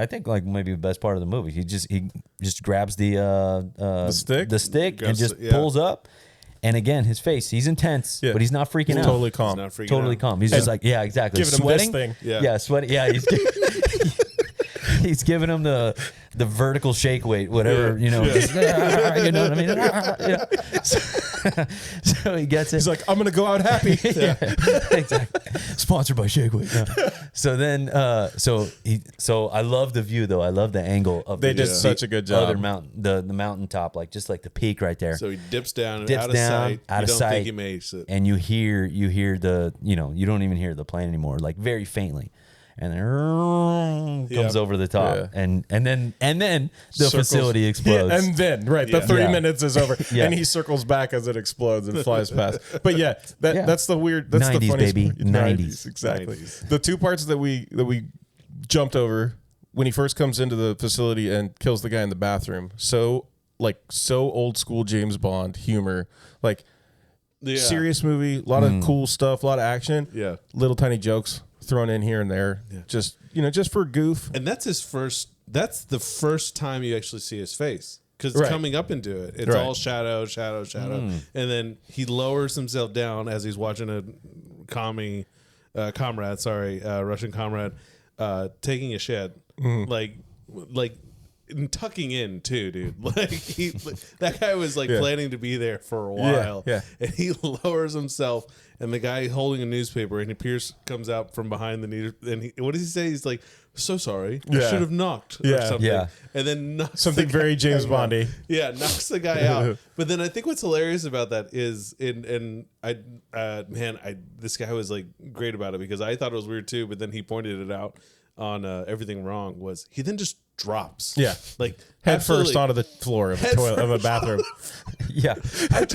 think like maybe the best part of the movie. He just grabs the stick and just pulls up. And again, his face, he's intense, but he's not freaking out. Totally calm. Totally calm. He's just like, yeah, exactly. Giving sweating. him this thing. Yeah, sweating. Yeah, he's giving him the vertical shake weight, whatever, you know. Just, you know what I mean? So he gets it. He's like, I'm going to go out happy. Exactly. Sponsored by Shake Weight. No. So then, so I love the view, though. I love the angle of they did such a good job. Other mountain, the mountaintop, like just like the peak right there. So he dips down, out of sight. You don't think he makes it. And you hear the, you don't even hear the plane anymore, like very faintly. And then comes over the top, and then the facility explodes. Yeah, and then the 30 minutes is over, and he circles back as it explodes and flies past. But that's the weird. That's 90s, the funniest baby. 90s, exactly. 90s. The two parts that we jumped over when he first comes into the facility and kills the guy in the bathroom. So old school James Bond humor, like serious movie, a lot of cool stuff, a lot of action, little tiny jokes thrown in here and there, just for goof. And that's the first time you actually see his face, because coming up into it, it's all shadow, and then he lowers himself down as he's watching a Russian comrade taking a shit, like and tucking in too, dude. Like that guy was planning to be there for a while, and he lowers himself. And the guy holding a newspaper, and Pierce comes out from behind the news. And what does he say? He's like, "So sorry, I should have knocked or something." Yeah. And then knocks something very James Bondy. Yeah, knocks the guy out. But then I think what's hilarious about that is, this guy was like great about it, because I thought it was weird too. But then he pointed it out on Everything Wrong. Was he then just drops? Yeah, like head first onto the floor of a toilet of a bathroom. Yeah, I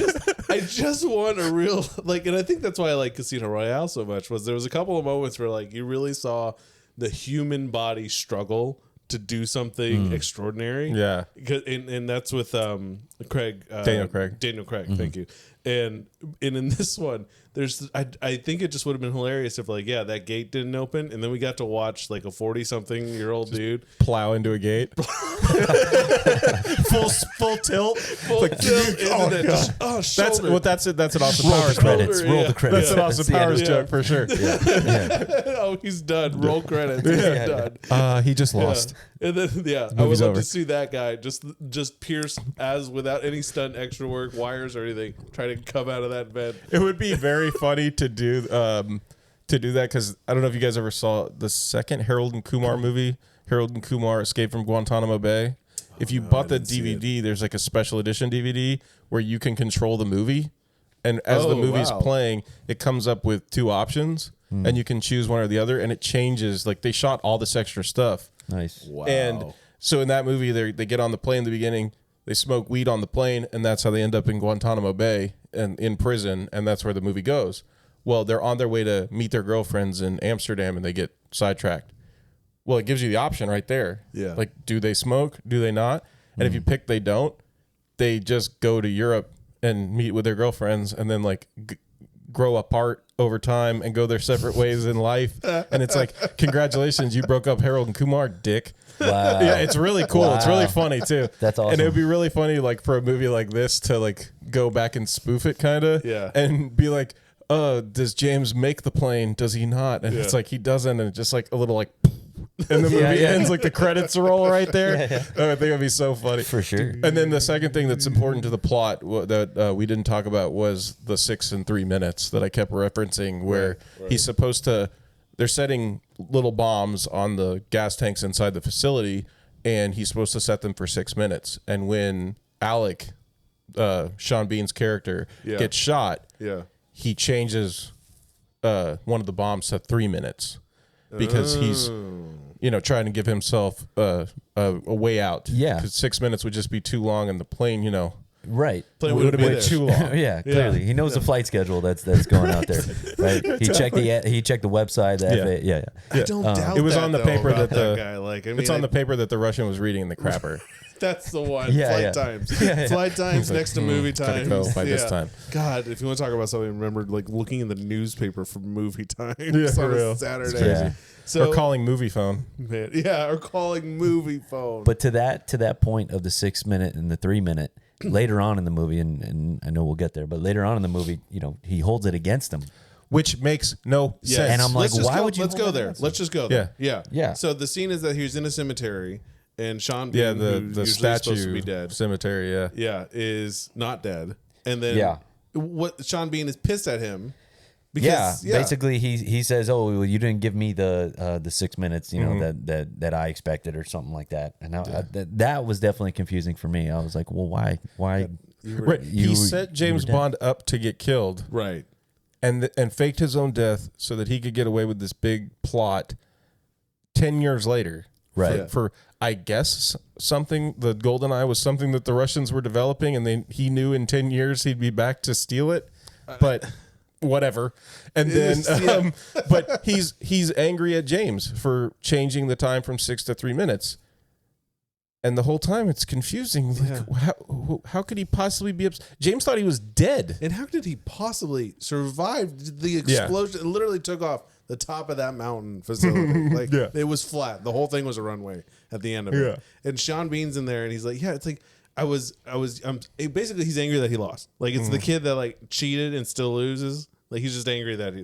just want a real and I think that's why I like Casino Royale so much. Was there was a couple of moments where you really saw the human body struggle to do something extraordinary. Yeah, and that's with Craig, Daniel Craig. Thank you. And in this one, I think it just would have been hilarious if that gate didn't open, and then we got to watch a 40-something-year-old dude plow into a gate, full tilt, that's an Austin Powers credits. Roll the credits. That's an Austin Powers joke for sure. Oh, he's done. Roll credits. He's done. He just lost. And then I would love to see that guy just Pierce as without any stunt extra work, wires or anything, try to come out of that vent. It would be very funny to do that, because I don't know if you guys ever saw the second Harold and Kumar movie, Harold and Kumar Escape from Guantanamo Bay. If you bought the DVD, there's a special edition DVD where you can control the movie, and as the movie's playing, it comes up with two options, and you can choose one or the other, and it changes. They shot all this extra stuff. Nice. Wow. And so in that movie, they get on the plane in the beginning, they smoke weed on the plane, and that's how they end up in Guantanamo Bay and in prison, and that's where the movie goes. Well, they're on their way to meet their girlfriends in Amsterdam, and they get sidetracked. Well, it gives you the option right there. Yeah. Do they smoke? Do they not? And if you pick they don't, they just go to Europe and meet with their girlfriends and then like grow apart over time and go their separate ways in life. And it's like, congratulations, you broke up Harold and Kumar, dick. Wow. Yeah, it's really cool. Wow. It's really funny too. That's awesome. And it would be really funny, like for a movie like this, to like go back and spoof it, kind of. Yeah. And be like, does James make the plane? Does he not? And it's like he doesn't, and just like a little like, and the movie ends, like the credits roll right there. I think it'd be so funny for sure. And then the second thing that's important to the plot that we didn't talk about was the 6 and 3 minutes that I kept referencing, where he's supposed to. They're setting little bombs on the gas tanks inside the facility, and he's supposed to set them for 6 minutes. And when Alec, Sean Bean's character, gets shot, he changes one of the bombs to 3 minutes because he's, trying to give himself a way out. Yeah, because 6 minutes would just be too long, and the plane, right. It would have been too long. Yeah, clearly. He knows the flight schedule that's going out there. Right? He checked the website, the FAA. I don't doubt it was that, on the paper that the guy, it's on the paper that the Russian was reading in the crapper. That's the one. Flight times. Flight times next to movie times. Go by this time. God, if you want to talk about something, remember like looking in the newspaper for movie times on a Saturday. Yeah. So, or calling movie phone. Man, or calling movie phone. But to that point of the 6 minute and the 3 minute, later on in the movie, and I know we'll get there, but later on in the movie, he holds it against him, which makes no sense. And I'm like, why would you? Let's go there. Let's just go there. Yeah. So the scene is that he was in a cemetery, and Sean Bean, the statue supposed to be dead, cemetery, is not dead, and then what? Sean Bean is pissed at him. Because, basically he says, "Oh, well, you didn't give me the 6 minutes, that I expected, or something like that." And that was definitely confusing for me. I was like, "Well, why?" He set James Bond up to get killed, right? And faked his own death so that he could get away with this big plot. 10 years later, right? For I guess something. The Goldeneye was something that the Russians were developing, and he knew in 10 years he'd be back to steal it, but. Whatever, and then, but he's angry at James for changing the time from 6 to 3 minutes, and the whole time it's confusing. Like, how could he possibly be upset? James thought he was dead, and how did he possibly survive the explosion? It literally took off the top of that mountain facility. Like it was flat. The whole thing was a runway at the end of it. And Sean Bean's in there, and he's like, it's like. Basically he's angry that he lost. Like it's the kid that like cheated and still loses. Like he's just angry that's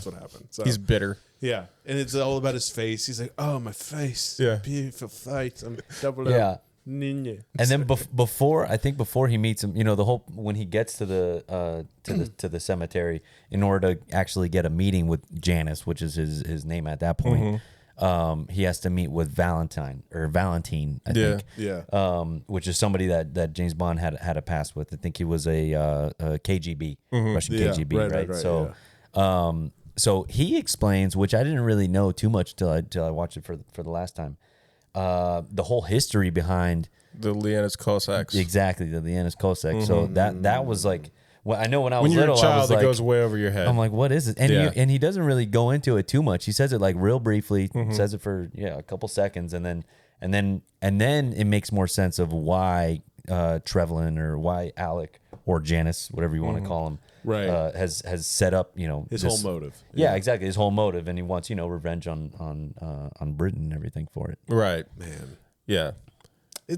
what happened. So he's bitter. Yeah, and it's all about his face. He's like, "Oh, my face. Yeah, beautiful face. I'm double up. Ninja." And then before he meets him, the whole when he gets to the cemetery in order to actually get a meeting with Janice, which is his name at that point. He has to meet with Valentine, I think. Which is somebody that James Bond had a past with. I think he was a KGB, Russian KGB, right? So he explains, which I didn't really know too much till I watched it for the last time. The whole history behind the Leonis Cossacks. Exactly, the Leonis Cossacks. So that was like. Well, I know when I was little, you're a child, I was like, it goes way over your head. I'm like, what is it? And he doesn't really go into it too much. He says it like real briefly. Says it for a couple seconds, and then it makes more sense of why Trevelyan or why Alec or Janice, whatever you want to call him, has set up his whole motive. Yeah, exactly, his whole motive, and he wants revenge on Britain and everything for it. Right, man. Yeah.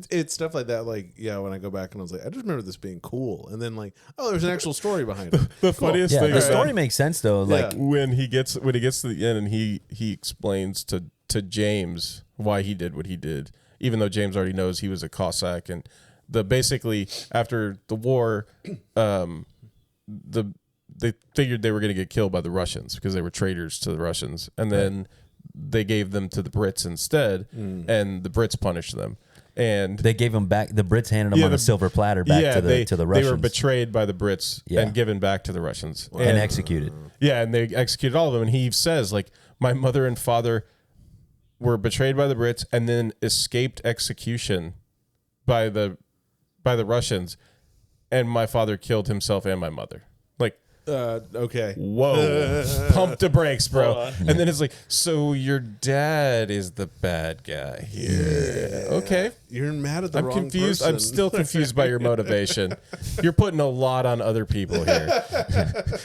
It's stuff like that. Like, when I go back and I was like, I just remember this being cool, and then like, oh, there's an actual story behind it. The funniest thing. The story makes sense though. Like when he gets to the end and he explains to James why he did what he did, even though James already knows he was a Cossack, and basically after the war, they figured they were going to get killed by the Russians because they were traitors to the Russians, and then they gave them to the Brits instead, and the Brits punished them. And they gave him back. The Brits handed him on a silver platter back to the Russians. They were betrayed by the Brits and given back to the Russians and executed. Yeah, and they executed all of them. And he says, like, my mother and father were betrayed by the Brits and then escaped execution by the Russians, and my father killed himself and my mother. Like, okay. Whoa. Pump the brakes, bro. And then it's like, so your dad is the bad guy. Yeah. Okay. You're mad at the wrong confused. person. I'm still confused by your motivation. You're putting a lot on other people here.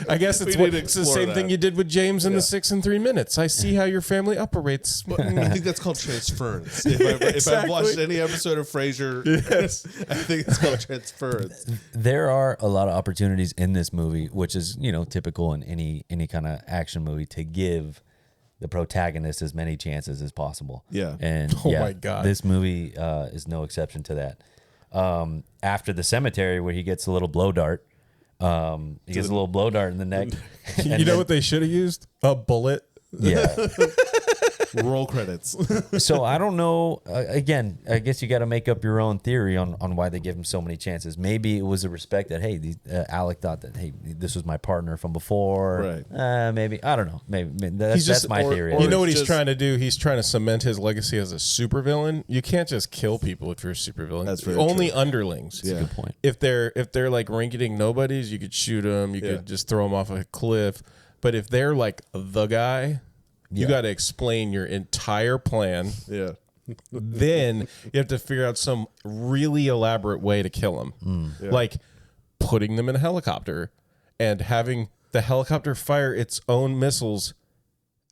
I guess it's the same thing you did with James in the 6 and 3 minutes. I see how your family operates. I think that's called transference. If I've watched any episode of Frasier, yes. I think it's called transference. There are a lot of opportunities in this movie, which is, typical in any kind of action movie, to give the protagonist as many chances as possible. Yeah. And my God, this movie is no exception to that. After the cemetery, where he gets a little blow dart, he gets a little blow dart in the neck. You know what they should have used? A bullet. Yeah. Roll credits. So I don't know. Again, I guess you got to make up your own theory on why they give him so many chances. Maybe it was a respect that, hey, Alec thought that, hey, this was my partner from before. Right. Maybe. I don't know. Maybe that's my theory. You know what he's trying to do? He's trying to cement his legacy as a supervillain. You can't just kill people if you're a supervillain. That's very only true. Underlings. That's a good point. If they're like rinky-dink nobodies, you could shoot them. You could just throw them off a cliff. But if they're like the guy, you got to explain your entire plan. Yeah. Then you have to figure out some really elaborate way to kill him. Like putting them in a helicopter and having the helicopter fire its own missiles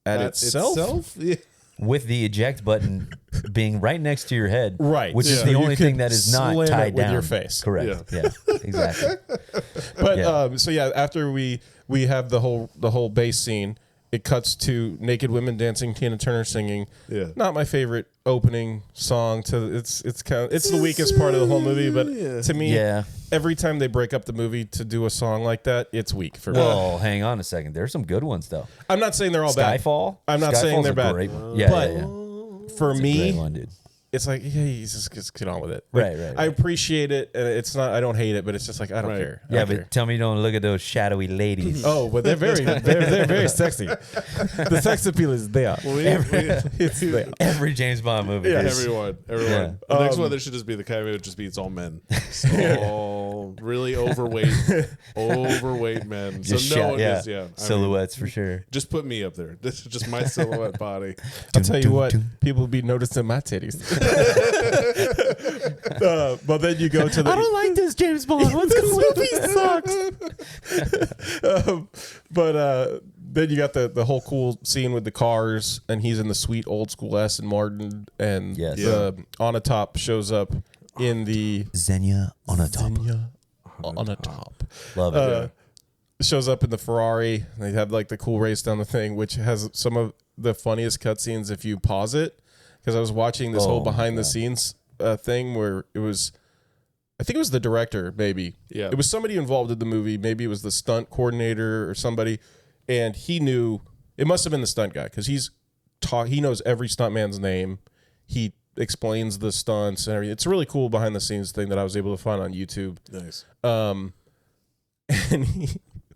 at itself? Yeah. With the eject button being right next to your head. Right. Which is the only thing that is not tied down. With your face. Correct. Yeah, exactly. But so after we have the whole base scene, it cuts to naked women dancing, Tina Turner singing. Yeah. Not my favorite opening song it's the weakest part of the whole movie, but to me, every time they break up the movie to do a song like that, it's weak for me. Well, hang on a second. There's some good ones though. I'm not saying they're all bad. Skyfall? I'm not saying they're bad. But for it's me, a great one, dude. it's like, just get on with it. Right. I appreciate it, and it's not. I don't hate it, but it's just like I don't care. I don't care. Tell me you don't look at those shadowy ladies. Oh, but they're very sexy. The sex appeal is there. It's there. Every James Bond movie. Yeah, everyone. The next one, there should just be the cameo. Would just be it's all men. All really overweight men. Just so no one is. Silhouettes for sure. Just put me up there. This is just my silhouette body. I'll tell you what, people will be noticing my titties. But then you go to the. I don't like this James Bond. What's this movie sucks. But then you got the whole cool scene with the cars, and he's in the sweet old school Aston Martin, and Onatopp shows up in the Xenia Onatopp. Love it. Shows up in the Ferrari. They have like the cool race down the thing, which has some of the funniest cutscenes if you pause it. Because I was watching this whole behind the scenes thing where it was, I think it was the director, maybe. Yeah. It was somebody involved in the movie. Maybe it was the stunt coordinator or somebody. And he knew, it must have been the stunt guy because he knows every stuntman's name. He explains the stunts and everything. It's a really cool behind the scenes thing that I was able to find on YouTube. Nice. And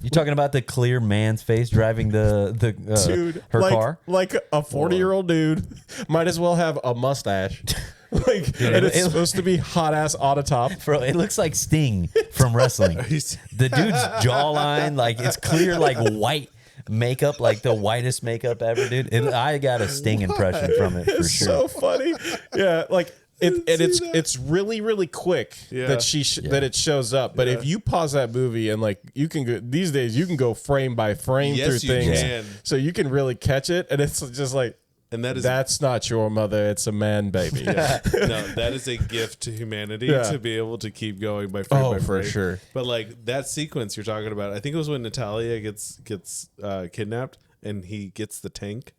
you talking about the clear man's face driving dude, her car? Like a 40-year-old dude might as well have a mustache. Dude, and it's supposed to be hot ass Onatopp. Bro, it looks like Sting from wrestling. The dude's jawline, like it's clear, like white makeup, like the whitest makeup ever, dude. And I got a Sting impression from it for sure. So funny. Yeah, like it's really, really quick that that it shows up. But if you pause that movie and like you can go these days, you can go frame by frame through things, so you can really catch it. And it's just like, and that's not your mother; it's a man baby. No, that is a gift to humanity to be able to keep going by frame by frame. For sure. But like that sequence you're talking about, I think it was when Natalia gets kidnapped and he gets the tank.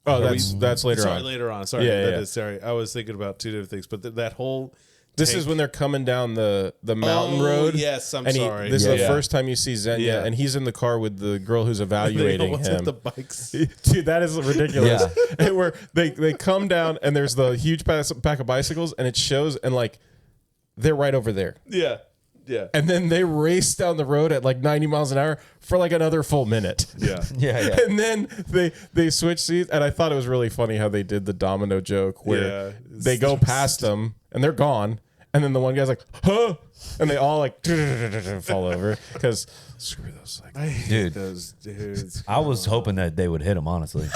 Oh, that's later on. Sorry, later on. Sorry, that is sorry. I was thinking about two different things, but that whole. This is when they're coming down the mountain road. Yes, I'm sorry. This is the first time you see Xenia, and he's in the car with the girl who's evaluating him. The bikes. Dude, that is ridiculous. And where they come down and there's the huge pack of bicycles, and it shows, and like they're right over there. Yeah. Yeah. And then they race down the road at like 90 miles an hour for like another full minute. Yeah. And then they switch seats. And I thought it was really funny how they did the domino joke where they go past them and they're gone. And then the one guy's like, huh? And they all like fall over because screw those. Like, I hate those dudes. I was hoping that they would hit him, honestly.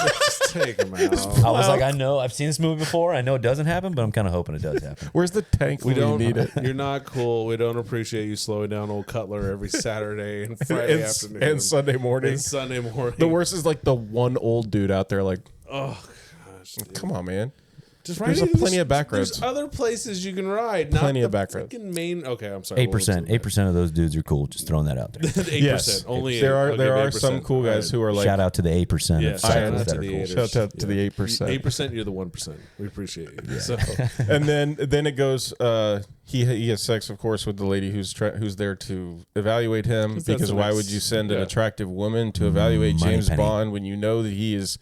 Take him out. I was like, I know, I've seen this movie before. I know it doesn't happen, but I'm kind of hoping it does happen. Where's the tank? We don't need it. You're not cool. We don't appreciate you slowing down old Cutler every Saturday and Friday afternoon and Sunday morning. The worst is like the one old dude out there, like, oh gosh, come on, man. Just there's plenty of back roads. There's other places you can ride. Plenty of back roads. Main. Okay, I'm sorry. 8% of those dudes are cool. Just throwing that out there. 8%. Yes, only there are some cool guys who are like. Shout out to the 8% yeah, of cyclists that are cool. Shout out to the 8%. 8%. You're the 1%. We appreciate you. Yeah. So. And then it goes. He has sex, of course, with the lady who's there to evaluate him. Because why would you send an attractive woman to evaluate James Bond when you know that he is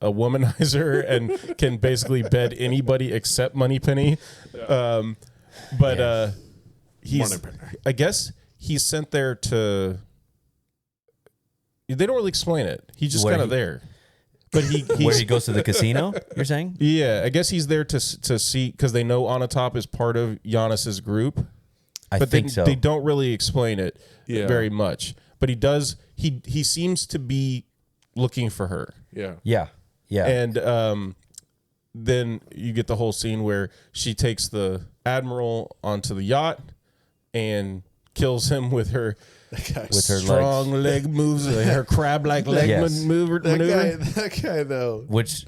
a womanizer and can basically bed anybody except Moneypenny? He's. I guess he's sent there to. They don't really explain it. He's just kind of there. But where he goes to the casino, you're saying? Yeah, I guess he's there to see, because they know Onatop is part of Giannis's group. I think so. They don't really explain it very much. But he does. He seems to be looking for her. Yeah. And then you get the whole scene where she takes the Admiral onto the yacht and kills him with her strong leg moves, her crab-like leg maneuver. That guy, though. Which,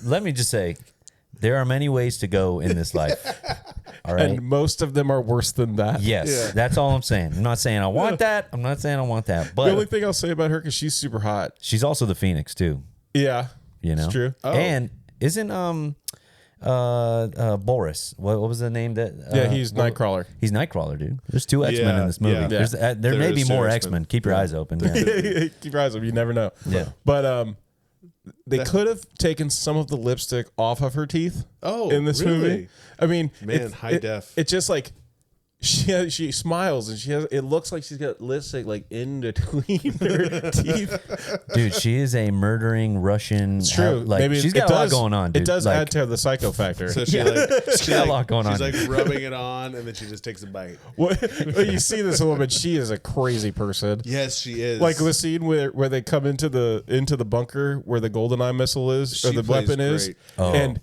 let me just say, there are many ways to go in this life. All right? And most of them are worse than that. Yes, that's all I'm saying. I'm not saying I want that. I'm not saying I want that. But the only thing I'll say about her, because she's super hot. She's also the Phoenix, too. Yeah. You know? It's true. Oh. And isn't Boris, what was the name that he's Nightcrawler. He's Nightcrawler, dude. There's 2 X-Men in this movie. Yeah. There may be more X-Men. Keep your eyes open. Yeah. Keep your eyes open. You never know. Yeah. But they could have taken some of the lipstick off of her teeth in this movie. I mean, man, high def. It's just like she smiles and it looks like she's got lipstick like in between her teeth. Dude, she is a murdering Russian. It's true. Maybe she's got a lot going on, dude. It does add to the psycho factor. So she's got a lot going on. She's like rubbing it on, and then she just takes a bite. Well, you see this woman, she is a crazy person. Yes, she is. Like the scene where they come into the bunker where the Goldeneye missile is, or the weapon is, and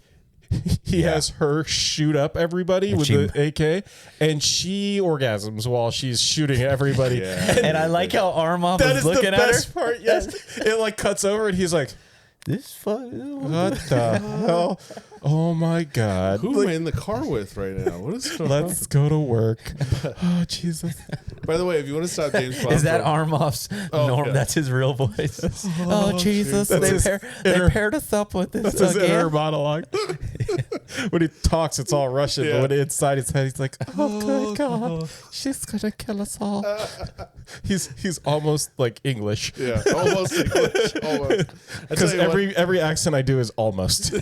he has her shoot up everybody with the AK, and she orgasms while she's shooting everybody. And I like how Armov is looking at her. That is the best part. Yes, it like cuts over, and he's like, "This fuck, what the hell? Oh my god! Who am I in the car with right now? What is going on? Let's go to work." Oh Jesus! By the way, if you want to stop James Bond, is that Armov's norm? Yeah. That's his real voice. Oh Jesus! They paired us up with this. That's his inner monologue. When he talks, it's all Russian, but when inside his head, he's like, "Oh good God, she's gonna kill us all." He's almost like English. Yeah, almost English. Almost. Because every accent I do is almost.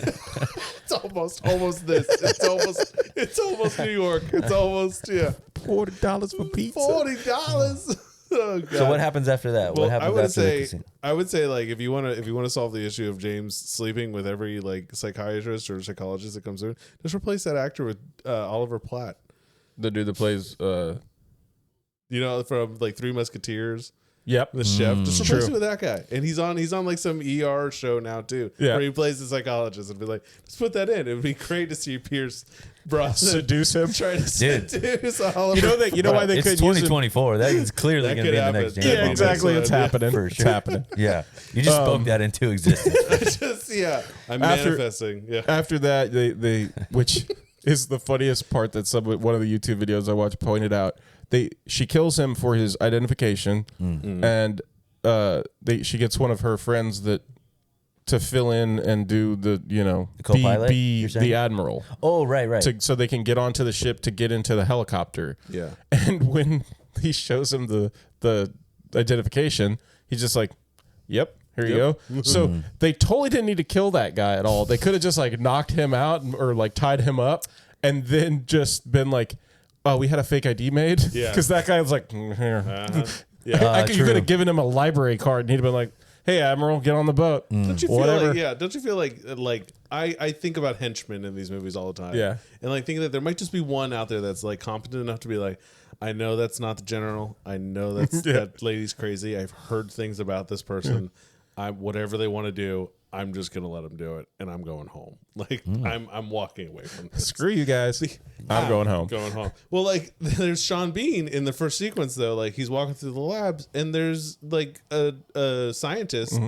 It's almost this. It's almost New York. It's almost $40 for pizza. $40. Oh, God. So what happens after that? Well, what happens after the casino? I would say like if you want to solve the issue of James sleeping with every like psychiatrist or psychologist that comes in, just replace that actor with Oliver Platt, the dude that plays from like Three Musketeers. Yep, the chef. Just replace it with that guy, and he's on like some ER show now too, where he plays the psychologist, and be like, just put that in. It would be great to see Pierce Brosnan seduce him, try to seduce Oliver. You know why they couldn't 2024. That is clearly going to be in the next James Bond. Exactly. It's happening. For sure. It's happening. Yeah, you just spoke that into existence. I'm manifesting. Yeah. After that, they which is the funniest part that one of the YouTube videos I watched pointed out. She kills him for his identification, and she gets one of her friends to fill in and do the co-pilot, be the admiral. Oh, right. So they can get onto the ship to get into the helicopter. Yeah. And when he shows him the identification, he's just like, "Yep, here you go." So they totally didn't need to kill that guy at all. They could have just like knocked him out or like tied him up, and then just been like, "Oh, we had a fake ID made." Yeah, because that guy was like, "Here." You could have given him a library card, and he'd have been like, "Hey, Admiral, get on the boat." Don't you feel Don't you feel like I think about henchmen in these movies all the time? Yeah, and like thinking that there might just be one out there that's like competent enough to be like, I know that's not the general. I know that lady's crazy. I've heard things about this person. Whatever they want to do, I'm just gonna let him do it, and I'm going home. Like I'm walking away from this. Screw you guys. I'm going home. Going home. Well, like there's Sean Bean in the first sequence though. Like he's walking through the labs, and there's like a scientist,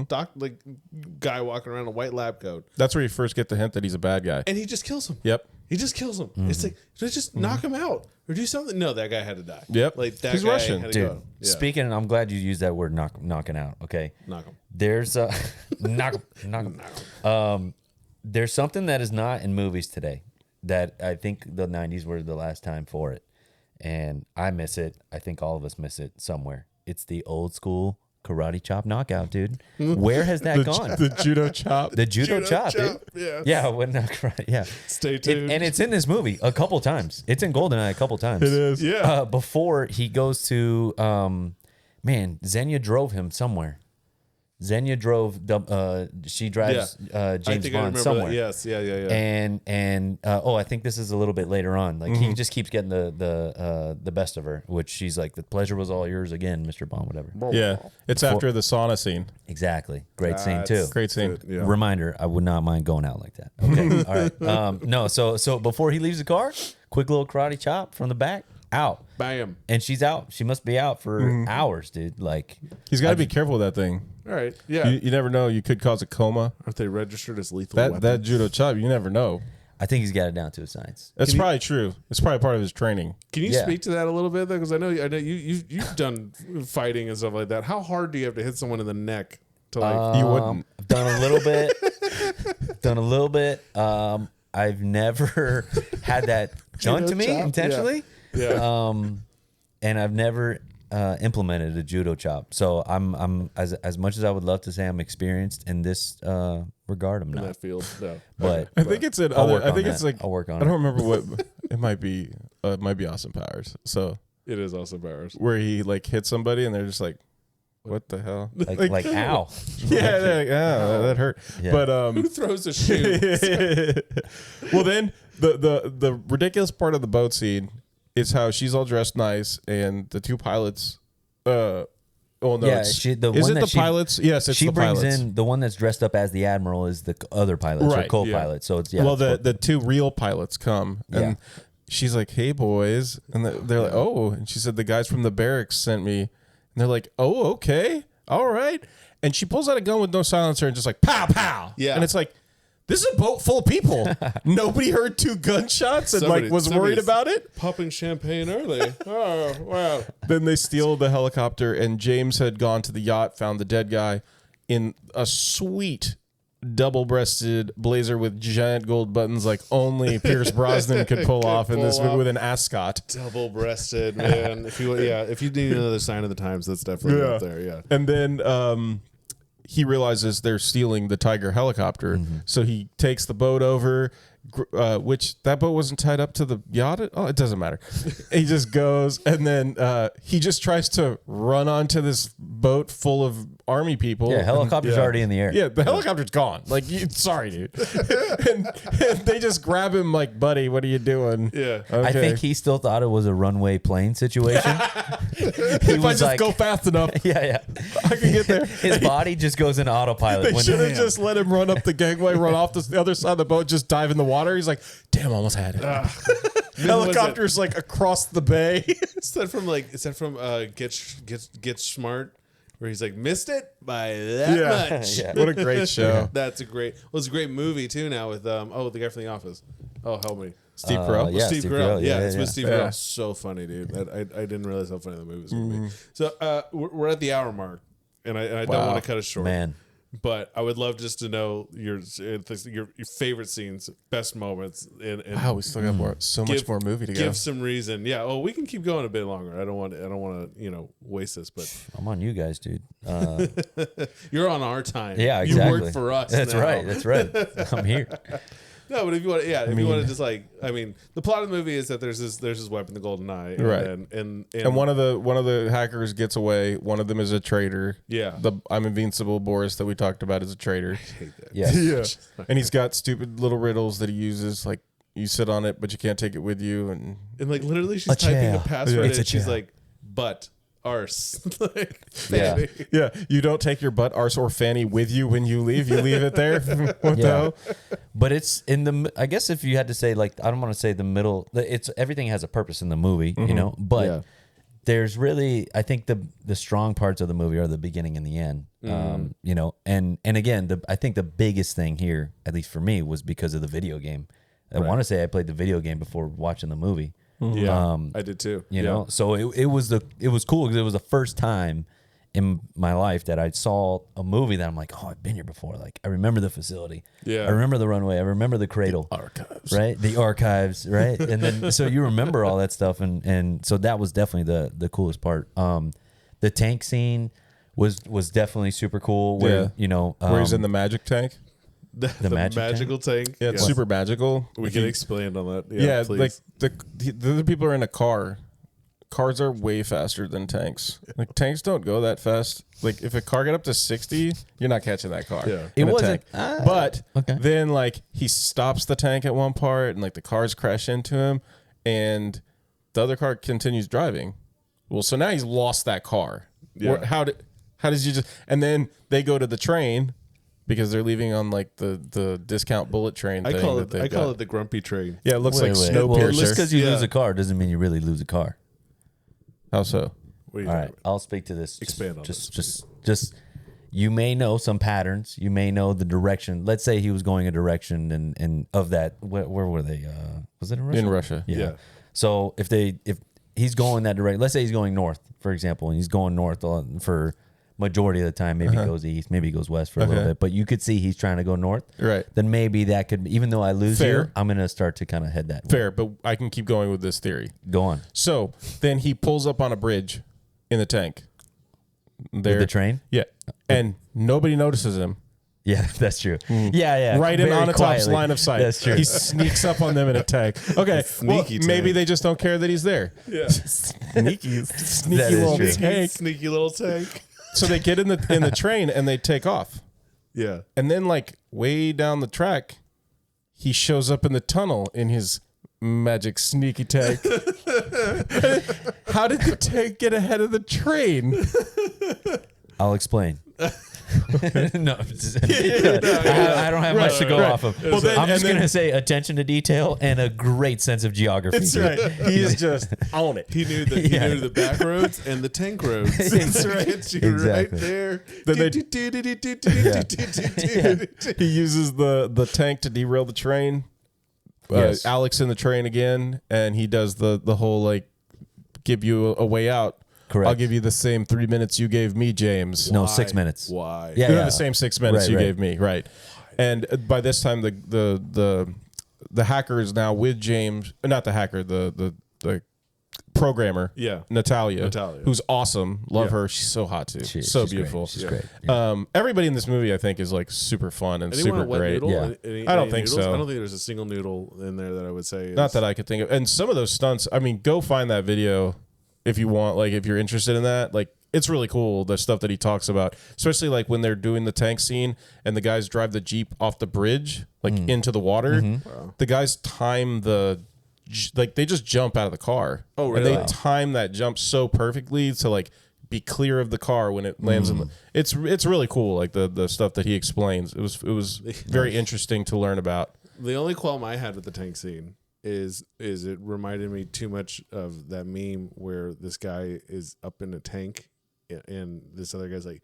guy walking around in a white lab coat. That's where you first get the hint that he's a bad guy. And he just kills him. Yep. He just kills him. It's like just knock him out or do something. No, that guy had to die. Yep. Like that he's guy Russian. had to Dude, go. Yeah. Speaking, I'm glad you used that word knocking out. Okay. Knock him. There's a knock him. There's something that is not in movies today that I think the 90s were the last time for it. And I miss it. I think all of us miss it somewhere. It's the old school karate chop knockout, dude. Where has that gone? The judo chop. The judo chop, dude. Yes. Yeah, when karate, yeah. Stay tuned. And it's in this movie a couple times. It's in Goldeneye a couple times. It is. Yeah. Before he goes to, Xenia drove him somewhere. Xenia drove. She drives James Bond somewhere. That. Yes, yeah. And I think this is a little bit later on. Like he just keeps getting the best of her, which she's like, the pleasure was all yours again, Mr. Bond, whatever. Yeah, it's after the sauna scene. Exactly, great scene too. Great scene. Yeah. Reminder: I would not mind going out like that. Okay, all right. No, so before he leaves the car, quick little karate chop from the back. Out. Bam. And she's out. She must be out for hours, dude. Like he's got to be careful with that thing. All right. Yeah. You never know. You could cause a coma. Aren't they registered as lethal That weapons? judo chop, you never know. I think he's got it down to a science. That's probably true. It's probably part of his training. Can you speak to that a little bit though? Because I know you've done fighting and stuff like that. How hard do you have to hit someone in the neck to like? You wouldn't. I've done a little bit. I've never had that done to me intentionally. Yeah. And I've never implemented a judo chop. So I'm as much as I would love to say I'm experienced in this regard, I'm in not. that field, no. But I think it's in I'll other. work I on think that. it's like I'll work on I don't remember what it might be. It might be Austin Powers. So It is also Powers. where he like hits somebody and they're just like, "What the hell?" like ow. Yeah, they're like, that hurt. Yeah. But Who throws a shoe? well, then the ridiculous part of the boat scene is how she's all dressed nice and the two pilots. Oh no! Yeah, is it the pilots? Yes, it's she the brings pilots. in the one that's dressed up as the admiral is the other pilots or Right, co-pilots. So it's well, the two real pilots come and she's like, "Hey boys," and they're like, "Oh," and she said, "The guys from the barracks sent me," and they're like, "Oh, okay, all right," and she pulls out a gun with no silencer and just like pow pow, Yeah, and it's like, this is a boat full of people. Nobody heard two gunshots and was worried about it. Popping champagne early. Oh, wow. Then they steal the helicopter, and James had gone to the yacht, found the dead guy in a sweet double-breasted blazer with giant gold buttons like only Pierce Brosnan could pull off in this movie with an ascot. Double-breasted, man. If you need another sign of the times, that's definitely up there, yeah. And then he realizes they're stealing the Tiger helicopter, so he takes the boat over, which that boat wasn't tied up to the yacht. Oh, it doesn't matter. He just goes, and then he just tries to run onto this boat full of army people. Yeah, helicopter's already in the air. Yeah, the helicopter's gone. Like, sorry, dude. and they just grab him like, buddy, what are you doing? Yeah. Okay. I think he still thought it was a runway plane situation. If I just go fast enough, yeah, I can get there. His body just goes in autopilot. They should have just let him run up the gangway, run off the other side of the boat, just dive in the water. He's like, damn, almost had it. Helicopter's like across the bay. Is that from Get Smart? Where he's like, missed it by that much. Yeah. What a great show. It's a great movie too now with the guy from The Office. Oh, help me. Steve Carell? Yeah, Steve Carell. Yeah, it's with Steve Carell. Yeah. So funny, dude. I didn't realize how funny the movie was going to be. So we're at the hour mark, and I don't want to cut it short. Man. But I would love just to know your favorite scenes, best moments. Wow, we still got so much more movie to go. Give some reason. Yeah. Oh, we can keep going a bit longer. I don't want to waste this. But I'm on you guys, dude. You're on our time. Yeah, exactly. You work for us. That's now. right. That's right. I'm here. No, but if you want, you want to just the plot of the movie is that there's this weapon, the Goldeneye, right? And one of the hackers gets away. One of them is a traitor. Yeah, the I'm Invincible Boris that we talked about is a traitor. I hate that. Yes. Yeah, and he's got stupid little riddles that he uses, like you sit on it, but you can't take it with you, and like literally she's typing a password and she's like, but arse. Yeah. You don't take your butt, arse, or fanny with you when you leave. You leave it there. What the hell? But it's in the. I guess if you had to say, like, I don't want to say the middle. It's everything has a purpose in the movie, you know. But there's really, I think the strong parts of the movie are the beginning and the end. You know, and again, I think the biggest thing here, at least for me, was because of the video game. I want to say I played the video game before watching the movie. Yeah, I did too. You know, so it was cool because it was the first time in my life that I saw a movie that I'm like, oh, I've been here before. Like, I remember the facility. Yeah, I remember the runway. I rember the cradle. The archives. Right, the archives. Right, and then so you remember all that stuff, and so that was definitely the coolest part. The tank scene was definitely super cool. Where you know, where he's in the magic tank. The magical tank. Yeah, it's super magical. We can expand on that. Yeah, like the other people are in a car. Cars are way faster than tanks. Like, tanks don't go that fast. Like, if a car got up to 60, you're not catching that car. Yeah. It wasn't. But then, like, he stops the tank at one part, and like the cars crash into him, and the other car continues driving. Well, so now he's lost that car. Yeah. How does you just? And then they go to the train. Because they're leaving on like the discount bullet train. I call it the grumpy train. Yeah, it looks like Snowpiercer. Just because you lose a car doesn't mean you really lose a car. How so? All right, I'll speak to this. Expand on this. Just you may know some patterns. You may know the direction. Let's say he was going a direction and of that. Where were they? Was it in Russia? In Russia. Yeah. So if he's going that direction, let's say he's going north, for example, and he's going north for majority of the time, maybe he goes east, maybe he goes west for a little bit, but you could see he's trying to go north. Right. Then maybe that could, even though I lose you, I'm going to start to kind of head that way. Fair, but I can keep going with this theory. Go on. So then he pulls up on a bridge in the tank. With the train? Yeah. And nobody notices him. Yeah, that's true. Yeah. Right in Onatop's line of sight. That's true. He sneaks up on them in a tank. Okay, sneaky tank. Maybe they just don't care that he's there. Yeah. Sneaky little tank. Sneaky little tank. So they get in the train and they take off. Yeah. And then, like, way down the track, he shows up in the tunnel in his magic sneaky tank. How did the tank get ahead of the train? I'll explain. No, I don't have much to go off of. Well, I'm just going to say attention to detail and a great sense of geography. That's right. He is just on it. He knew the back roads and the tank roads. That's right. Exactly. Right there. He uses the tank to derail the train. Yes. Alex in the train again, and he does the whole, like, give you a way out. Correct. I'll give you the same 3 minutes you gave me, James. No, 6 minutes. Why? Yeah, the same 6 minutes you gave me, right? And by this time, the hacker is now with James. Not the hacker, the programmer. Yeah, Natalia, who's awesome. Love her. She's so hot too. So beautiful. She's great. Yeah. Everybody in this movie, I think, is like super fun and super great. Yeah. I don't think so. I don't think there's a single noodle in there that I would say. Not that I could think of. And some of those stunts. I mean, go find that video. If you want, like, if you're interested in that, like, it's really cool, the stuff that he talks about, especially like when they're doing the tank scene and the guys drive the Jeep off the bridge, like into the water. Wow. The guys time they just jump out of the car. Oh, really? And they time that jump so perfectly to, like, be clear of the car when it lands in the, it's really cool, like the stuff that he explains. It was very interesting to learn about. The only qualm I had with the tank scene is it reminded me too much of that meme where this guy is up in a tank and this other guy's like,